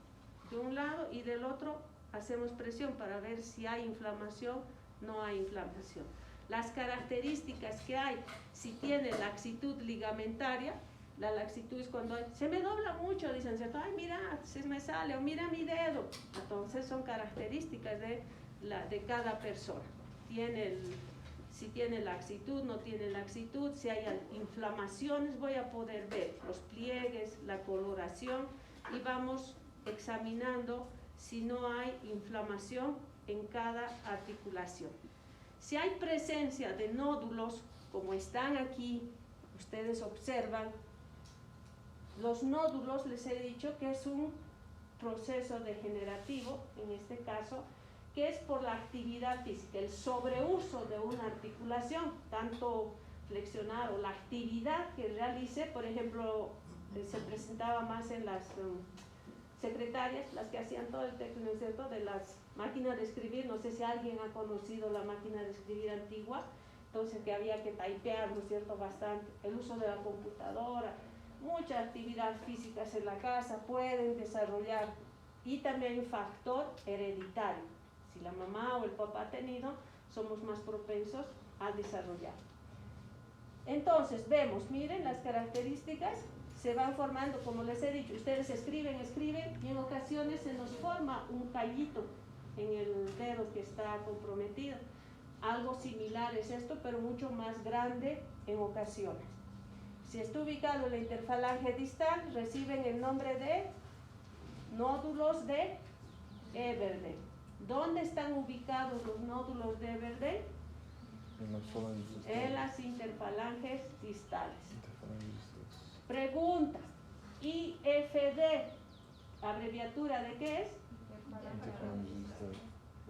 De un lado y del otro hacemos presión para ver si hay inflamación, no hay inflamación. Las características que hay, si tiene laxitud ligamentaria, la laxitud es cuando se me dobla mucho, dicen, ay, mira, se me sale, o mira mi dedo. Entonces son características de cada persona. Si tiene laxitud, no tiene laxitud, si hay inflamaciones, voy a poder ver los pliegues, la coloración, y vamos examinando si no hay inflamación en cada articulación. Si hay presencia de nódulos, como están aquí, ustedes observan, los nódulos, les he dicho que es un proceso degenerativo, en este caso, que es por la actividad física, el sobreuso de una articulación, tanto flexionar o la actividad que realice. Por ejemplo, se presentaba más en las secretarias, las que hacían todo el texto, ¿no es cierto?, de las máquinas de escribir. No sé si alguien ha conocido la máquina de escribir antigua, entonces que había que typear, ¿no es cierto?, bastante. El uso de la computadora, mucha actividad física en la casa pueden desarrollar, y también un factor hereditario. Si la mamá o el papá ha tenido, somos más propensos a desarrollar. Entonces, vemos, miren las características, se van formando, como les he dicho, ustedes escriben, y en ocasiones se nos forma un callito en el dedo que está comprometido. Algo similar es esto, pero mucho más grande en ocasiones. Si está ubicado en la interfalange distal, reciben el nombre de nódulos de Everdeen. ¿Dónde están ubicados los nódulos de Everdeen? En las interfalanges distales. Pregunta: IFD, ¿abreviatura de qué es?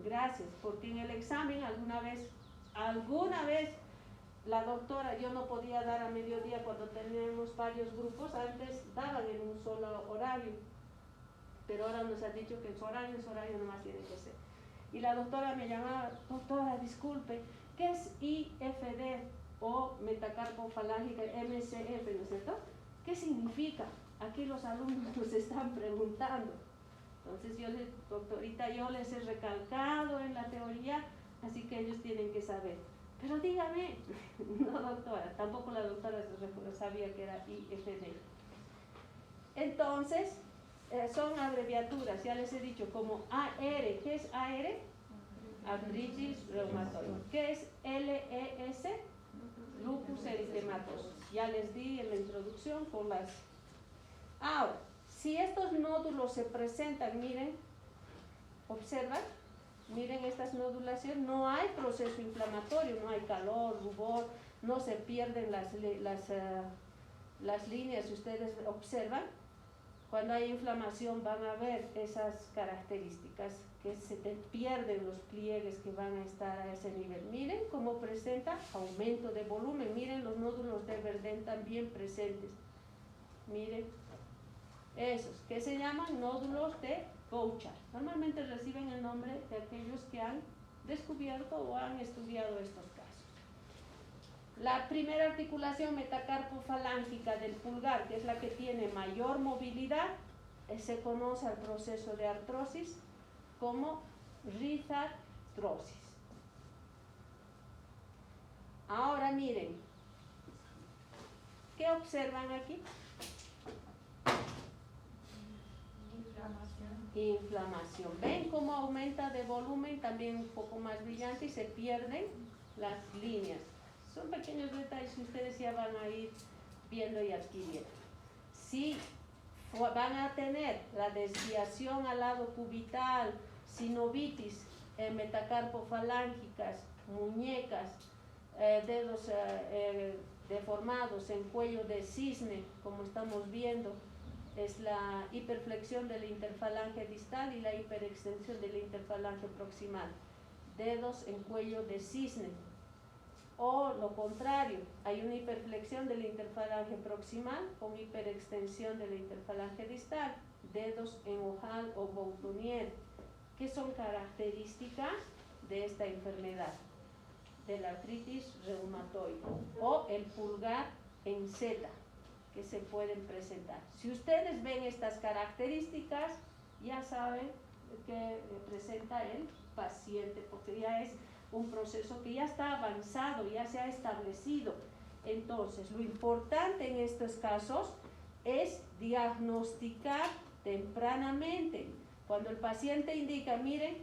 Gracias, porque en el examen alguna vez la doctora, yo no podía dar a mediodía cuando tenemos varios grupos, antes daban en un solo horario, pero ahora nos han dicho que en su horario nomás tiene que ser. Y la doctora me llamaba, doctora, disculpe, ¿qué es IFD o metacarpofalángica MCF, ¿no es cierto? ¿Qué significa? Aquí los alumnos nos están preguntando. Entonces doctorita, yo les he recalcado en la teoría, así que ellos tienen que saber. Pero dígame, no doctora, tampoco la doctora sabía que era IFD. Entonces, son abreviaturas, ya les he dicho, como AR. ¿Qué es AR? Artritis reumatoide. ¿Qué es LES? Lupus eritematoso. Ya les di en la introducción con las... Ahora, si estos nódulos se presentan, miren, observan, miren estas nodulaciones, no hay proceso inflamatorio, no hay calor, rubor, no se pierden las líneas, si ustedes observan, cuando hay inflamación van a ver esas características, que se te pierden los pliegues que van a estar a ese nivel. Miren cómo presenta aumento de volumen, miren los nódulos de Verdén también presentes. Miren, esos que se llaman nódulos de Bouchard. Normalmente reciben el nombre de aquellos que han descubierto o han estudiado estos casos. La primera articulación metacarpofalángica del pulgar, que es la que tiene mayor movilidad, se conoce al proceso de artrosis como rizartrosis. Ahora miren, ¿qué observan aquí? Inflamación. ¿Ven cómo aumenta de volumen? También un poco más brillante y se pierden las líneas. Son pequeños detalles que ustedes ya van a ir viendo y adquiriendo. Si van a tener la desviación al lado cubital, sinovitis, metacarpofalángicas, muñecas, dedos deformados en cuello de cisne, como estamos viendo, es la hiperflexión de la interfalange distal y la hiperextensión de la interfalange proximal. Dedos en cuello de cisne. O lo contrario, hay una hiperflexión de la interfalange proximal con hiperextensión de la interfalange distal. Dedos en ojal o boutonier, que son características de esta enfermedad, de la artritis reumatoide. O el pulgar en Z, que se pueden presentar. Si ustedes ven estas características, ya saben que presenta el paciente, porque ya es un proceso que ya está avanzado, ya se ha establecido. Entonces, lo importante en estos casos es diagnosticar tempranamente. Cuando el paciente indica, miren,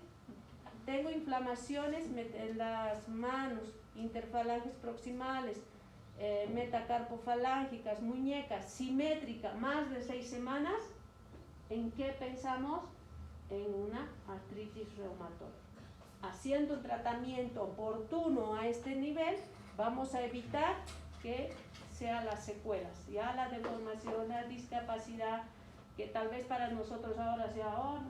tengo inflamaciones en las manos, interfalanges proximales, metacarpofalángicas, muñecas, simétrica, más de 6 semanas, ¿en qué pensamos? En una artritis reumatoide. Haciendo un tratamiento oportuno a este nivel, vamos a evitar que sean las secuelas, ya la deformación, la discapacidad, que tal vez para nosotros ahora sea,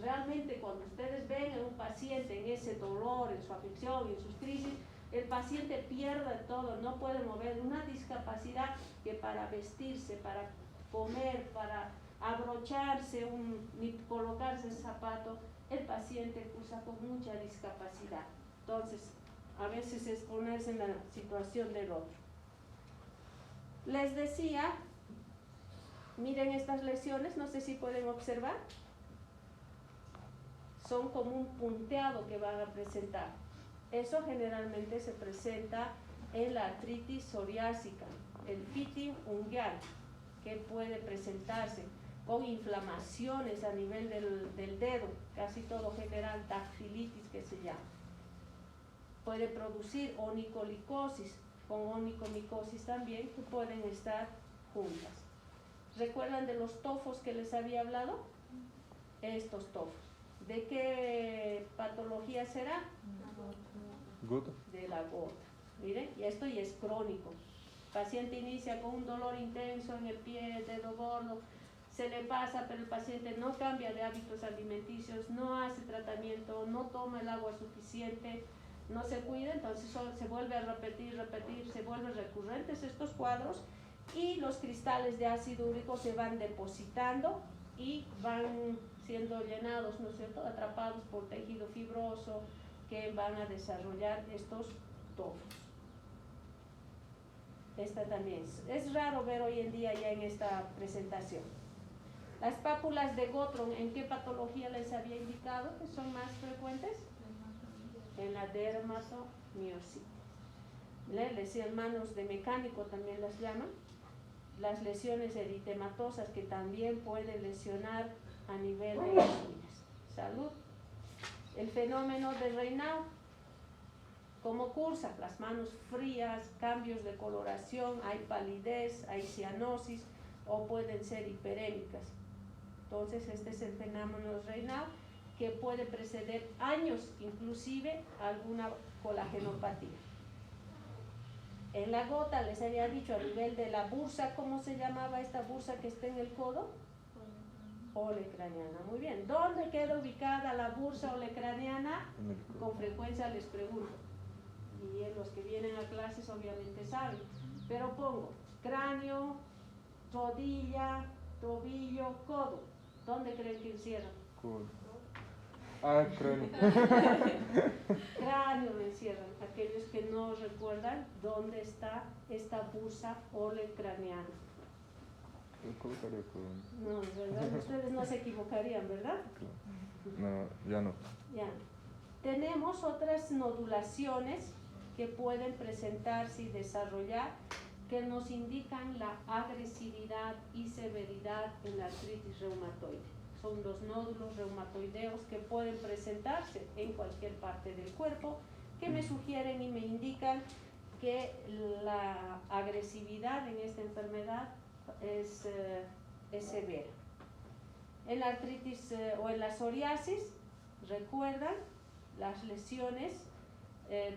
realmente cuando ustedes ven a un paciente en ese dolor, en su afección, en sus crisis, el paciente pierde todo, no puede mover, una discapacidad que para vestirse, para comer, para abrocharse, ni colocarse el zapato, el paciente usa con mucha discapacidad. Entonces, a veces es ponerse en la situación del otro. Les decía, miren estas lesiones, no sé si pueden observar, son como un punteado que van a presentar. Eso generalmente se presenta en la artritis psoriásica, el pitting unguial, que puede presentarse con inflamaciones a nivel del dedo, casi todo general dactilitis que se llama. Puede producir onicolicosis, con onicomicosis también, que pueden estar juntas. ¿Recuerdan de los tofos que les había hablado? Estos tofos. ¿De qué patología será?
Gota.
De la gota. Miren, y esto ya es crónico. El paciente inicia con un dolor intenso en el pie, dedo gordo, se le pasa, pero el paciente no cambia de hábitos alimenticios, no hace tratamiento, no toma el agua suficiente, no se cuida, entonces se vuelve a repetir, se vuelven recurrentes estos cuadros y los cristales de ácido úrico se van depositando y van siendo llenados, ¿no es cierto?, atrapados por tejido fibroso que van a desarrollar estos tofos. Esta también es raro ver hoy en día ya en esta presentación. Las pápulas de Gottron, ¿en qué patología les había indicado que son más frecuentes? En la dermatomiositis. Les decían manos de mecánico, también las llaman. Las lesiones eritematosas que también pueden lesionar a nivel de las uñas. Salud. El fenómeno de Raynaud, ¿cómo cursa? Las manos frías, cambios de coloración, hay palidez, hay cianosis o pueden ser hiperémicas. Entonces este es el fenómeno de Raynaud que puede preceder años, inclusive alguna colagenopatía. En la gota les había dicho a nivel de la bursa, ¿cómo se llamaba esta bursa que está en el codo? Olecraniana. Muy bien. ¿Dónde queda ubicada la bursa olecraniana? Con frecuencia les pregunto. Y los que vienen a clases obviamente saben. Pero pongo cráneo, rodilla, tobillo, codo. ¿Dónde creen que encierran?
Cool. Ah, cráneo.
Cráneo lo encierran. Aquellos que no recuerdan dónde está esta bursa olecraniana.
Yo colocaría cráneo.
No, ¿verdad? Ustedes no se equivocarían, ¿verdad?
No, ya no.
Ya. Tenemos otras nodulaciones que pueden presentarse y desarrollar que nos indican la agresividad y severidad en la artritis reumatoide. Son los nódulos reumatoideos que pueden presentarse en cualquier parte del cuerpo, que me sugieren y me indican que la agresividad en esta enfermedad es severa. En la artritis o en la psoriasis, recuerdan las lesiones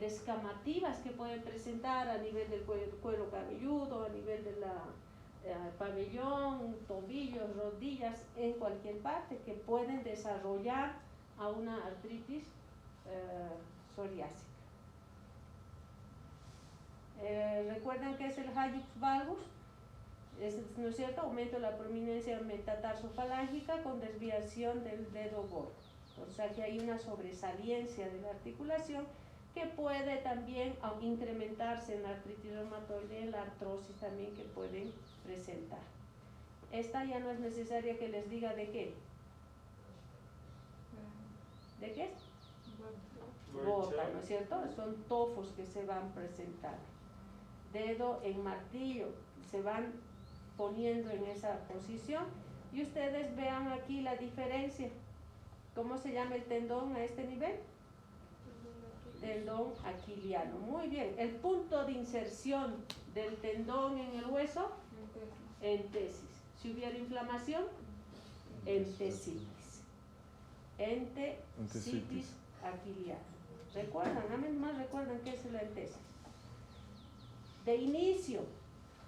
descamativas que pueden presentar a nivel del cuero cabelludo, a nivel de la pabellón, tobillos, rodillas, en cualquier parte, que pueden desarrollar a una artritis psoriásica. ¿Recuerdan qué es el hallux valgus? ¿No es cierto? Aumento de la prominencia metatarsofalángica con desviación del dedo gordo. O sea que hay una sobresaliencia de la articulación que puede también incrementarse en la artritis reumatoide, en la artrosis también que pueden presentar. Esta ya no es necesaria que les diga de qué. ¿De qué es? Gota, ¿no es cierto? Son tofos que se van presentando. Dedo en martillo, se van poniendo en esa posición y ustedes vean aquí la diferencia. ¿Cómo se llama el tendón a este nivel? Tendón aquiliano. Muy bien. El punto de inserción del tendón en el hueso, entesis. Si hubiera inflamación, entesitis. Entesitis aquiliana. ¿Recuerdan? A mí más recuerdan qué es la entesis. De inicio,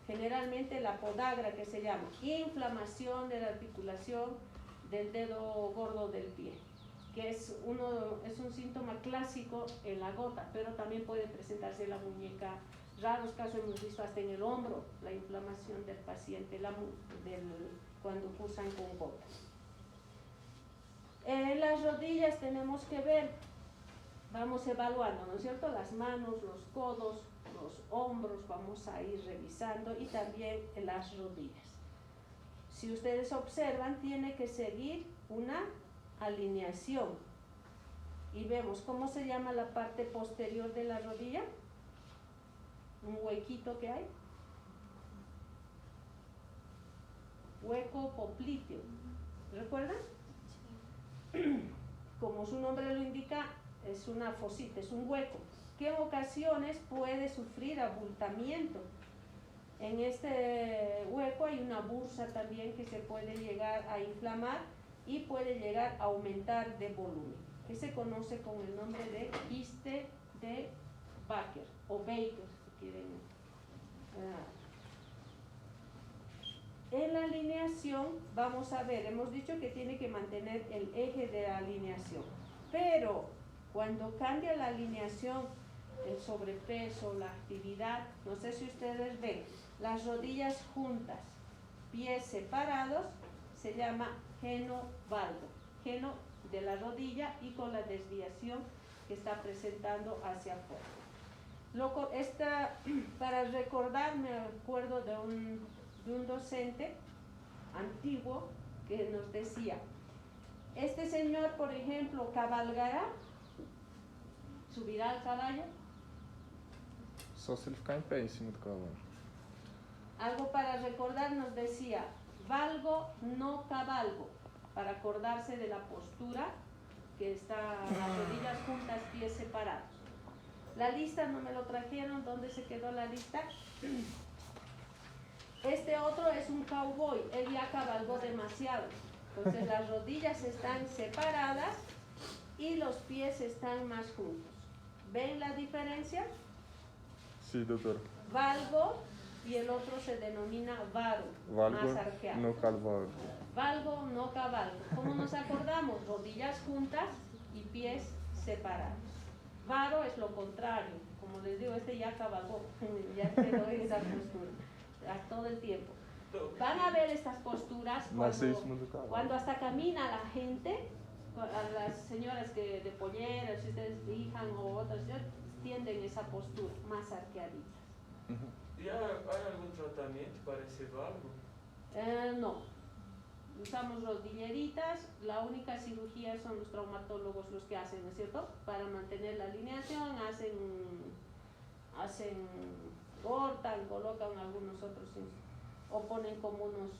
generalmente la podagra, que se llama inflamación de la articulación del dedo gordo del pie, que es un síntoma clásico en la gota, pero también puede presentarse en la muñeca. Raros casos hemos visto hasta en el hombro la inflamación del paciente cuando cursan con gota. En las rodillas tenemos que ver, vamos evaluando, ¿no es cierto? Las manos, los codos, los hombros, vamos a ir revisando, y también en las rodillas. Si ustedes observan, tiene que seguir una alineación. Y vemos cómo se llama la parte posterior de la rodilla. Un huequito que hay. Hueco popliteo. ¿Recuerdan? Como su nombre lo indica, es una fosita, es un hueco, que en ocasiones puede sufrir abultamiento. En este hueco hay una bursa también que se puede llegar a inflamar y puede llegar a aumentar de volumen, que se conoce con el nombre de quiste de Baker o Baker, si quieren. En la alineación vamos a ver, hemos dicho que tiene que mantener el eje de la alineación, pero cuando cambia la alineación, el sobrepeso, la actividad, no sé si ustedes ven, las rodillas juntas, pies separados, se llama geno valgo, geno de la rodilla y con la desviación que está presentando hacia afuera. Para recordar, me acuerdo de un docente antiguo que nos decía, este señor, por ejemplo, cabalgará, subirá al caballo.
Só se ele ficar em pé em cima do cavalo.
Algo para recordar nos decía, valgo, no cabalgo, para acordarse de la postura que está las rodillas juntas, pies separados. La lista no me lo trajeron, ¿dónde se quedó la lista? Este otro es un cowboy, él ya cabalgó demasiado, entonces las rodillas están separadas y los pies están más juntos. ¿Ven la diferencia?
Sí, doutora.
valgo y el otro se denomina varo,
Valgo,
más arqueado.
no calvo.
Valgo, no cabalgo. ¿Cómo nos acordamos? Rodillas juntas y pies separados. Varo es lo contrario. Como les digo, este ya cabalgó, ya quedó en esa postura todo el tiempo. Van a ver estas posturas cuando hasta camina la gente, a las señoras que de polleras, si ustedes fijan, o otras, tienden esa postura, más arqueaditas.
¿Y hay algún tratamiento para ese valgo?
No. Usamos rodilleritas, la única cirugía son los traumatólogos los que hacen, ¿no es cierto? Para mantener la alineación, cortan, colocan algunos otros, o ponen como unos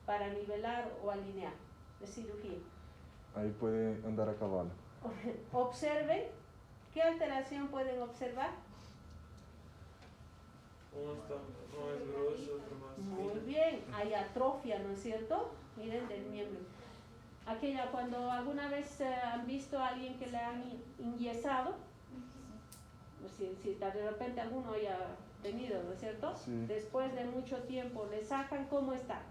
para nivelar o alinear, de cirugía.
Ahí puede andar a caballo.
Observen, ¿qué alteración pueden observar?
Uno es grueso, otro más fino.
Muy bien, hay atrofia, ¿no es cierto? Miren, del miembro. Aquella, cuando alguna vez han visto a alguien que le han inyesado, si de repente alguno haya tenido, ¿no es cierto?
Sí.
Después de mucho tiempo le sacan, ¿cómo está?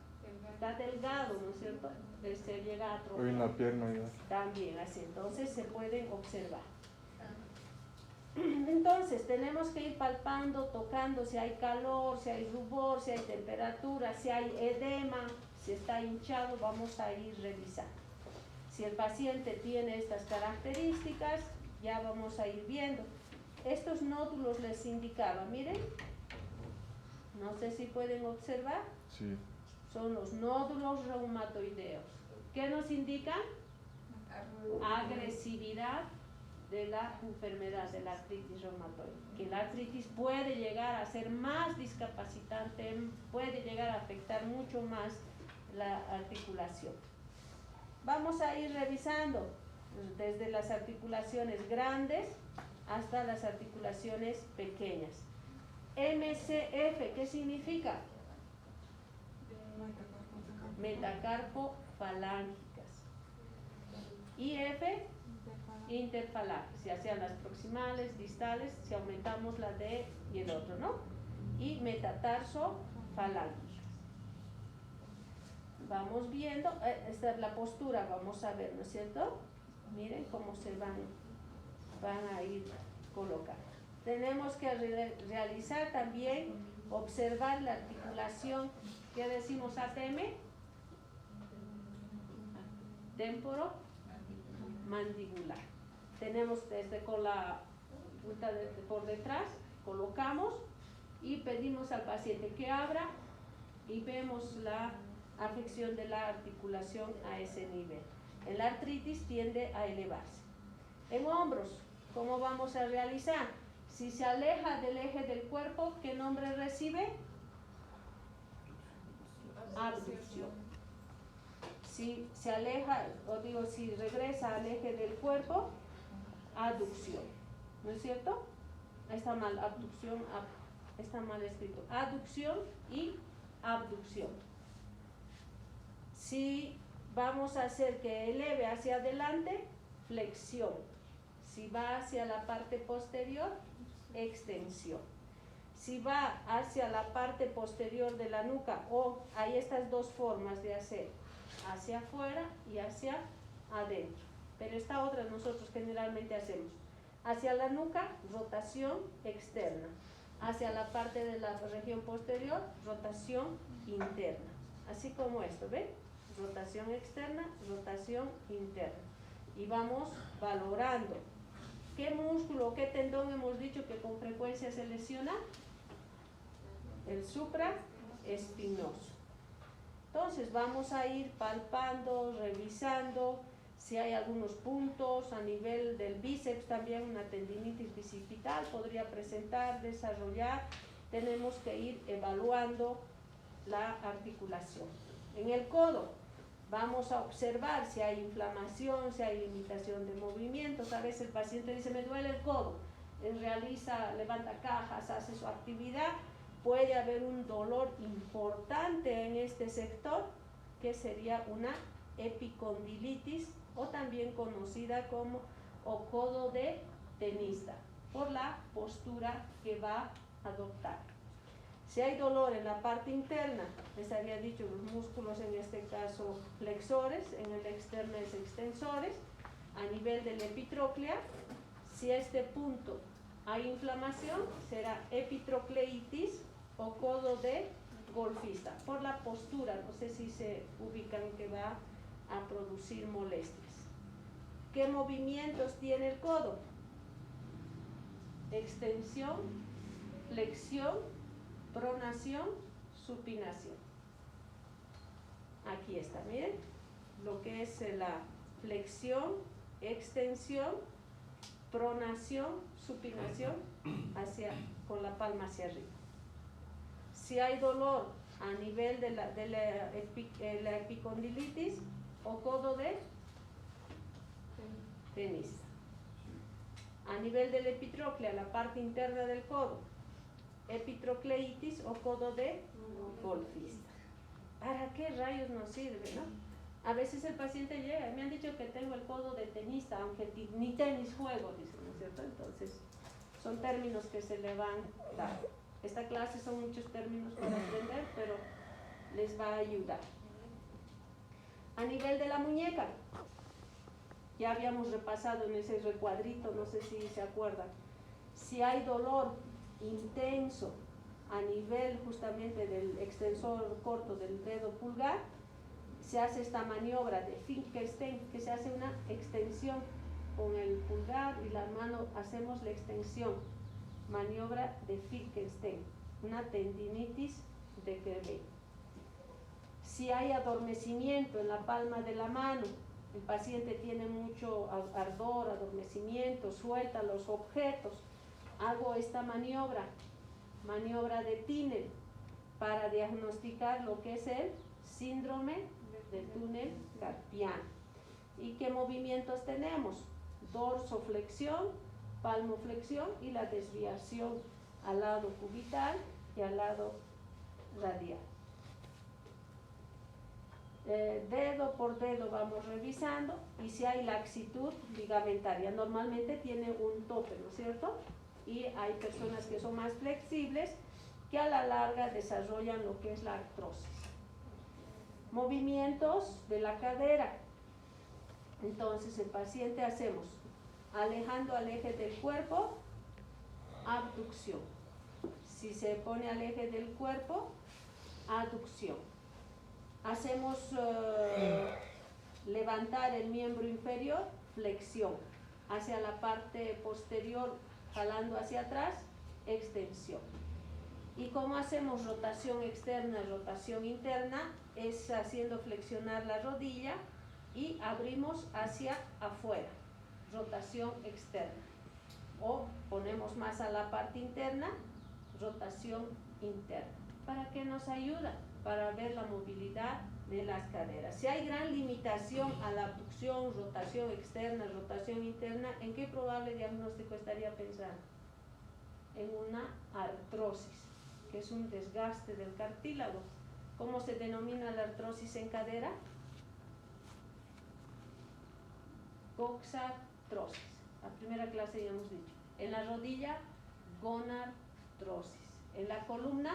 Está delgado, ¿no es cierto? Se llega a atrofiar.
O en la pierna ya.
También así, entonces se pueden observar. Entonces tenemos que ir palpando, tocando si hay calor, si hay rubor, si hay temperatura, si hay edema, si está hinchado, vamos a ir revisando. Si el paciente tiene estas características, ya vamos a ir viendo. Estos nódulos les indicaba, miren, no sé si pueden observar,
Sí.
son los nódulos reumatoideos. ¿Qué nos indican? Agresividad de la enfermedad de la artritis reumatoide, que la artritis puede llegar a ser más discapacitante, puede llegar a afectar mucho más la articulación. Vamos a ir revisando desde las articulaciones grandes hasta las articulaciones pequeñas. MCF, ¿qué significa? Metacarpofalángicas. IF, interfalanges, ya sean las proximales, distales, si aumentamos la D y el otro, ¿no? Y metatarsofalángica. Vamos viendo, esta es la postura, vamos a ver, ¿no es cierto? Miren cómo se van a ir colocando. Tenemos que realizar también, observar la articulación, ¿qué decimos? ATM, temporo mandibular. Tenemos desde con la punta por detrás, colocamos y pedimos al paciente que abra y vemos la afección de la articulación a ese nivel. En la artritis tiende a elevarse. En hombros, ¿cómo vamos a realizar? Si se aleja del eje del cuerpo, ¿qué nombre recibe? Abducción. Si se aleja, si regresa al eje del cuerpo, aducción. ¿No es cierto? Está mal, abducción, está mal escrito. Aducción y abducción. Si vamos a hacer que eleve hacia adelante, flexión. Si va hacia la parte posterior, extensión. Si va hacia la parte posterior de la nuca, hay estas dos formas de hacer, hacia afuera y hacia adentro. Pero esta otra nosotros generalmente hacemos hacia la nuca, rotación externa. Hacia la parte de la región posterior, rotación interna. Así como esto, ¿ven? Rotación externa, rotación interna. Y vamos valorando. ¿Qué músculo, qué tendón hemos dicho que con frecuencia se lesiona? El supraespinoso. Entonces vamos a ir palpando, revisando si hay algunos puntos a nivel del bíceps, también una tendinitis bicipital podría presentar, desarrollar. Tenemos que ir evaluando la articulación. En el codo vamos a observar si hay inflamación, si hay limitación de movimientos. A veces el paciente dice, me duele el codo, levanta cajas, hace su actividad. Puede haber un dolor importante en este sector, que sería una epicondilitis, o también conocida como codo de tenista. por la postura que va a adoptar. Si hay dolor en la parte interna, les había dicho los músculos, en este caso flexores, en el externo es extensores, a nivel de la epitróclea. Si a este punto hay inflamación, será epitrocleitis o codo de golfista, por la postura, no sé si se ubican, que va a producir molestias. ¿Qué movimientos tiene el codo? Extensión, flexión, pronación, supinación. Aquí está, miren, lo que es la flexión, extensión, pronación, supinación, con la palma hacia arriba. Si hay dolor a nivel de la epicondilitis o codo de tenista. A nivel de la epitróclea, la parte interna del codo, epitrocleitis o codo de golfista. ¿Para qué rayos nos sirve, no? A veces el paciente llega y me han dicho que tengo el codo de tenista, aunque ni tenis juego, dicen, ¿no es cierto? Entonces, son términos que se le van a dar. Esta clase son muchos términos para aprender, pero les va a ayudar. A nivel de la muñeca, ya habíamos repasado en ese recuadrito, no sé si se acuerdan. Si hay dolor intenso a nivel justamente del extensor corto del dedo pulgar, se hace esta maniobra de Finkelstein, que se hace una extensión con el pulgar y la mano, hacemos la extensión, maniobra de Finkelstein, una tendinitis de Krebel. Si hay adormecimiento en la palma de la mano, el paciente tiene mucho ardor, adormecimiento, suelta los objetos, hago esta maniobra de Tinel, para diagnosticar lo que es el síndrome de túnel carpiano. ¿Y qué movimientos tenemos? Dorsoflexión, palmoflexión y la desviación al lado cubital y al lado radial. Dedo por dedo vamos revisando, y si hay laxitud ligamentaria, normalmente tiene un tope, ¿no es cierto? Y hay personas que son más flexibles, que a la larga desarrollan lo que es la artrosis. Movimientos de la cadera. Entonces el paciente hacemos alejando al eje del cuerpo, abducción. Si se pone al eje del cuerpo, aducción. Hacemos levantar el miembro inferior, flexión. Hacia la parte posterior, jalando hacia atrás, extensión. ¿Y cómo hacemos rotación externa, rotación interna? Es haciendo flexionar la rodilla y abrimos hacia afuera, rotación externa. O ponemos más a la parte interna, rotación interna. ¿Para qué nos ayuda? Para ver la movilidad de las caderas. Si hay gran limitación a la abducción, rotación externa, rotación interna, ¿en qué probable diagnóstico estaría pensando? En una artrosis, que es un desgaste del cartílago. ¿Cómo se denomina la artrosis en cadera? Coxartrosis. La primera clase ya hemos dicho. En la rodilla, gonartrosis. En la columna,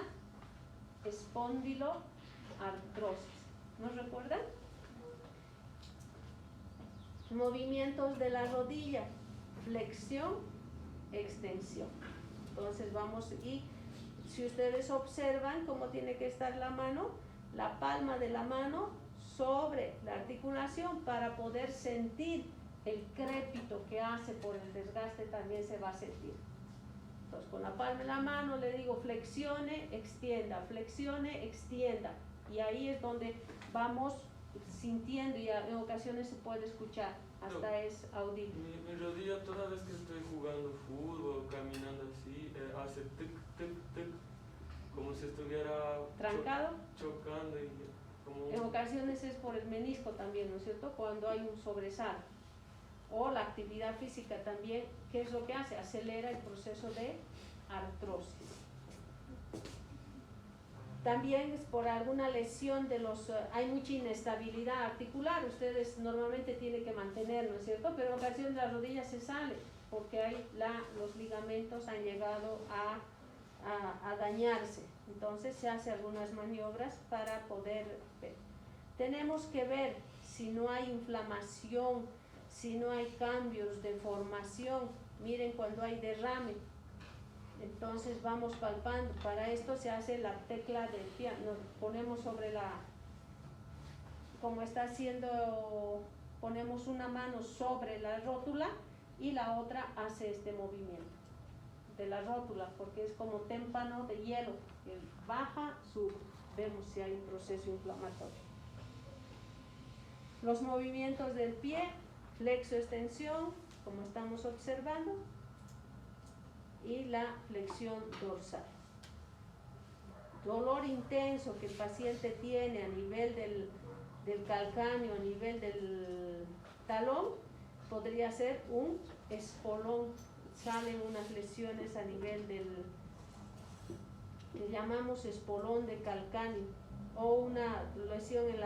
espóndiloartrosis. ¿Nos recuerdan? Movimientos de la rodilla, flexión, extensión. Entonces vamos, y si ustedes observan cómo tiene que estar la mano, la palma de la mano sobre la articulación, para poder sentir el crépito que hace por el desgaste, también se va a sentir. Entonces con la palma de la mano le digo flexione, extienda, y ahí es donde vamos sintiendo, y en ocasiones se puede escuchar, hasta es audible.
Mi rodilla, toda vez que estoy jugando fútbol o caminando así, hace tic, tic, tic, como si estuviera
¿Trancado?
Chocando y como...
En ocasiones es por el menisco también, ¿no es cierto? Cuando hay un sobresalto. O la actividad física también, ¿qué es lo que hace? Acelera el proceso de artrosis. También es por alguna lesión de los... hay mucha inestabilidad articular, ustedes normalmente tienen que mantener, ¿no es cierto? Pero en ocasiones la rodilla se sale, porque los ligamentos han llegado a dañarse. Entonces se hace algunas maniobras para poder ver. Tenemos que ver si no hay inflamación, si no hay cambios de formación. Miren cuando hay derrame. Entonces vamos palpando. Para esto se hace la tecla del piano. Nos ponemos sobre como está haciendo, ponemos una mano sobre la rótula y la otra hace este movimiento de la rótula, porque es como témpano de hielo, que baja, sube. Vemos si hay un proceso inflamatorio. Los movimientos del pie, flexo, extensión, como estamos observando, y la flexión dorsal. Dolor intenso que el paciente tiene a nivel del calcáneo, a nivel del talón, podría ser un espolón. Salen unas lesiones a nivel que llamamos espolón de calcáneo, o una lesión en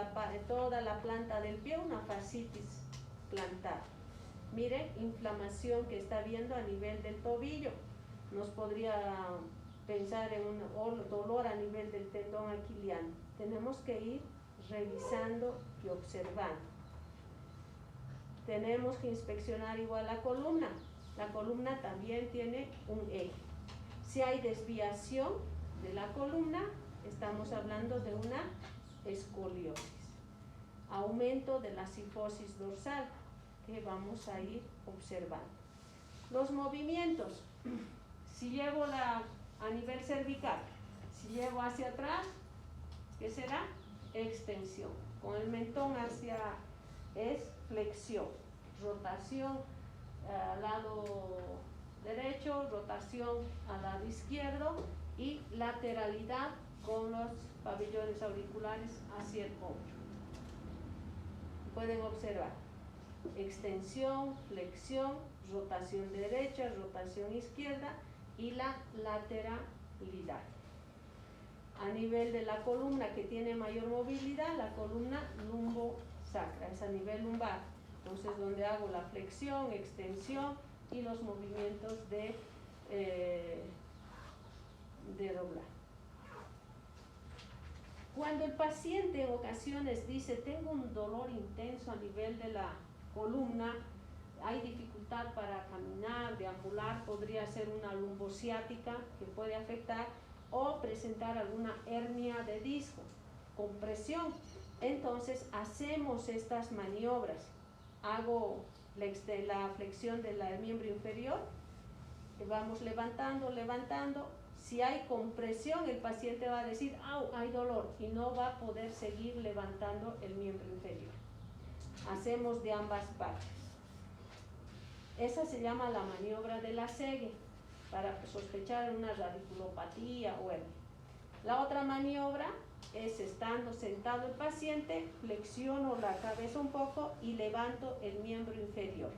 toda la planta del pie, una fascitis plantar. Miren, inflamación que está habiendo a nivel del tobillo. Nos podría pensar en un dolor a nivel del tendón aquiliano. Tenemos que ir revisando y observando. Tenemos que inspeccionar igual la columna. La columna también tiene un eje. Si hay desviación de la columna, estamos hablando de una escoliosis. Aumento de la cifosis dorsal, que vamos a ir observando. Los movimientos. Si llevo a nivel cervical, si llevo hacia atrás, ¿qué será? Extensión. Con el mentón es flexión. Rotación al lado derecho, rotación al lado izquierdo y lateralidad con los pabellones auriculares hacia el hombro. Pueden observar extensión, flexión, rotación derecha, rotación izquierda y la lateralidad. A nivel de la columna que tiene mayor movilidad, la columna lumbosacra, es a nivel lumbar. Entonces, donde hago la flexión, extensión y los movimientos de doblar. Cuando el paciente en ocasiones dice, tengo un dolor intenso a nivel de la columna, hay dificultad para caminar, deambular, podría ser una lumbociática que puede afectar o presentar alguna hernia de disco, compresión. Entonces hacemos estas maniobras. Hago la flexión del miembro inferior, vamos levantando. Si hay compresión, el paciente va a decir, ¡au!, hay dolor, y no va a poder seguir levantando el miembro inferior. Hacemos de ambas partes. Esa se llama la maniobra de la Segue, para sospechar una radiculopatía o hernia. La otra maniobra es estando sentado el paciente, flexiono la cabeza un poco y levanto el miembro inferior.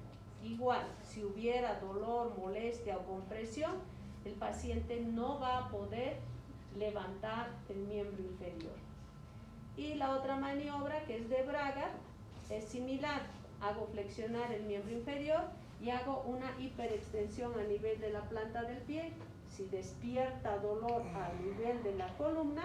Igual, si hubiera dolor, molestia o compresión, el paciente no va a poder levantar el miembro inferior. Y la otra maniobra, que es de Braga, es similar. Hago flexionar el miembro inferior y hago una hiperextensión a nivel de la planta del pie. Si despierta dolor a nivel de la columna,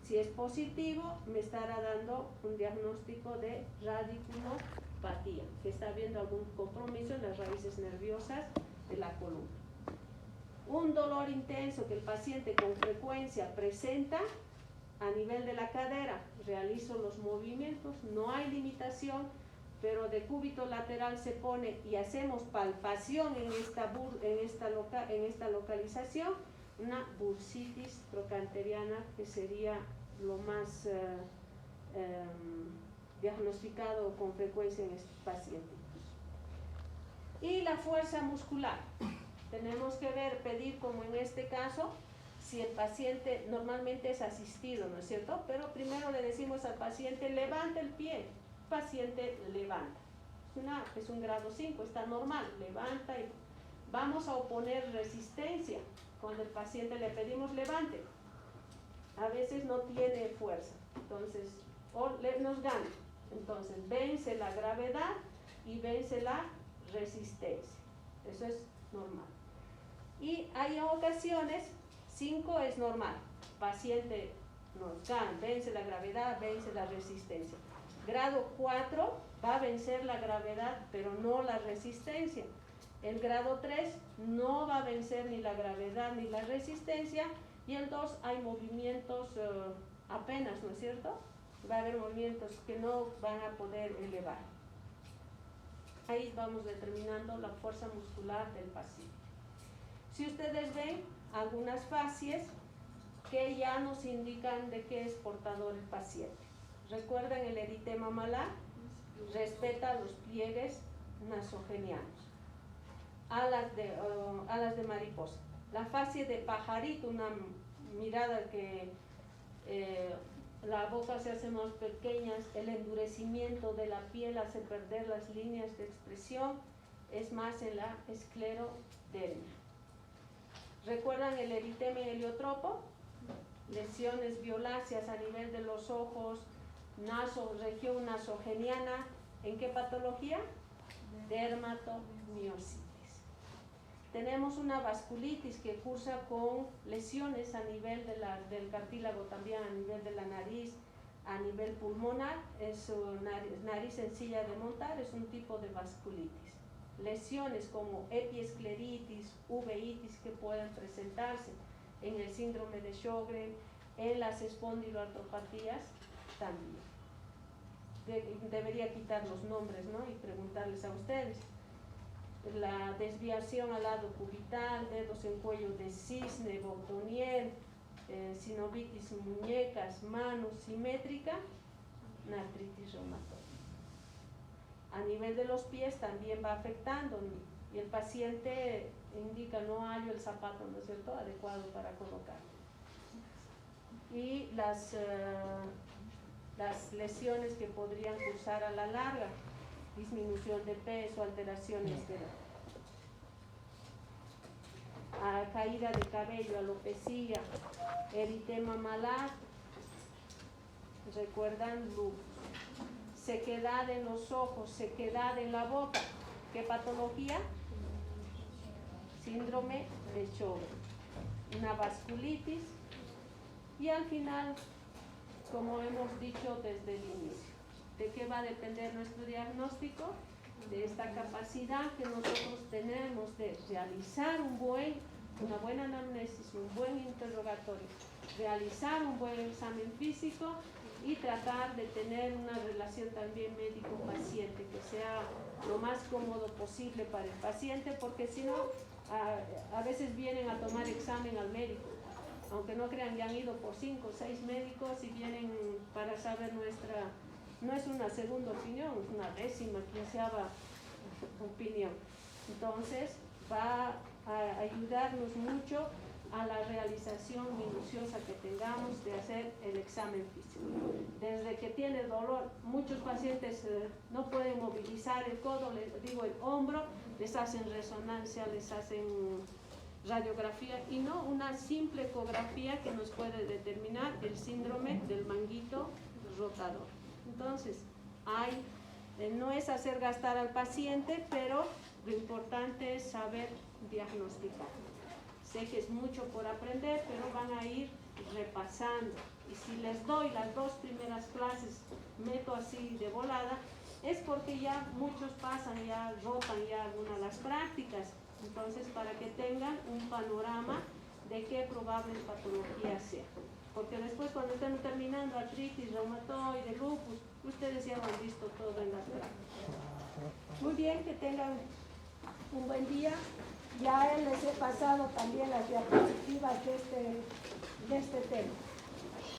si es positivo, me estará dando un diagnóstico de radiculopatía, que está habiendo algún compromiso en las raíces nerviosas de la columna. Un dolor intenso que el paciente con frecuencia presenta a nivel de la cadera, realizo los movimientos, no hay limitación, pero de cúbito lateral se pone y hacemos palpación en esta localización, una bursitis trochanteriana, que sería lo más diagnosticado con frecuencia en este paciente. Y la fuerza muscular. Tenemos que pedir como en este caso, si el paciente normalmente es asistido, ¿no es cierto? Pero primero le decimos al paciente, levanta el pie. El paciente levanta. Es un grado 5, está normal, levanta y vamos a oponer resistencia. Cuando el paciente le pedimos levante, a veces no tiene fuerza, entonces nos gana. Entonces vence la gravedad y vence la resistencia. eso es normal. Y hay ocasiones, 5 es normal, paciente vence la gravedad, vence la resistencia. Grado 4 va a vencer la gravedad, pero no la resistencia. El grado 3 no va a vencer ni la gravedad ni la resistencia, y el 2 hay movimientos apenas, ¿no es cierto? Va a haber movimientos que no van a poder elevar. Ahí vamos determinando la fuerza muscular del paciente. Si ustedes ven algunas facies que ya nos indican de qué es portador el paciente. Recuerden el eritema malar, respeta los pliegues nasogenianos. Alas de mariposa. La facie de pajarito, una mirada que la boca se hace más pequeña, el endurecimiento de la piel hace perder las líneas de expresión, es más en la esclerodermia. ¿Recuerdan el eritema heliotropo? Lesiones violáceas a nivel de los ojos, región nasogeniana. ¿En qué patología? Dermatomiositis. Tenemos una vasculitis que cursa con lesiones a nivel del cartílago, también a nivel de la nariz, a nivel pulmonar. Es nariz sencilla de montar, es un tipo de vasculitis. Lesiones como epiescleritis, uveitis que pueden presentarse en el síndrome de Sjögren, en las espondiloartropatías también. Debería quitar los nombres, ¿no? Y preguntarles a ustedes. La desviación al lado cubital, dedos en cuello de cisne, Boutonniere, sinovitis muñecas, manos simétrica, artritis reumatoide. A nivel de los pies también va afectando, y el paciente indica: no hallo el zapato, ¿no es cierto?, adecuado para colocar. Y las lesiones que podrían cursar a la larga: disminución de peso, alteraciones de caída de cabello, alopecia, eritema malar, recuerdan lupus, sequedad en los ojos, sequedad en la boca. ¿Qué patología? Síndrome de Sjögren, una vasculitis, y al final, como hemos dicho desde el inicio, ¿de qué va a depender nuestro diagnóstico? De esta capacidad que nosotros tenemos de realizar una buena anamnesis, un buen interrogatorio, realizar un buen examen físico y tratar de tener una relación también médico-paciente que sea lo más cómodo posible para el paciente, porque si no, a veces vienen a tomar examen al médico, aunque no crean, ya han ido por 5 o 6 médicos y vienen para saber no es una segunda opinión, es una 10ª, 15ª opinión. Entonces va a ayudarnos mucho a la realización minuciosa que tengamos de hacer el examen físico. Desde que tiene dolor, muchos pacientes no pueden movilizar el codo, el hombro, les hacen resonancia, les hacen radiografía, y no una simple ecografía que nos puede determinar el síndrome del manguito rotador. Entonces, no es hacer gastar al paciente, pero lo importante es saber diagnosticar. Sé que es mucho por aprender, pero van a ir repasando. Y si les doy las 2 primeras clases, meto así de volada, es porque ya muchos pasan, ya rotan ya algunas de las prácticas. Entonces, para que tengan un panorama de qué probable patología sea. Porque después, cuando estén terminando artritis reumatoide, lupus, ustedes ya lo han visto todo en las prácticas. Muy bien, que tengan un buen día. Ya les he pasado también las diapositivas de este tema.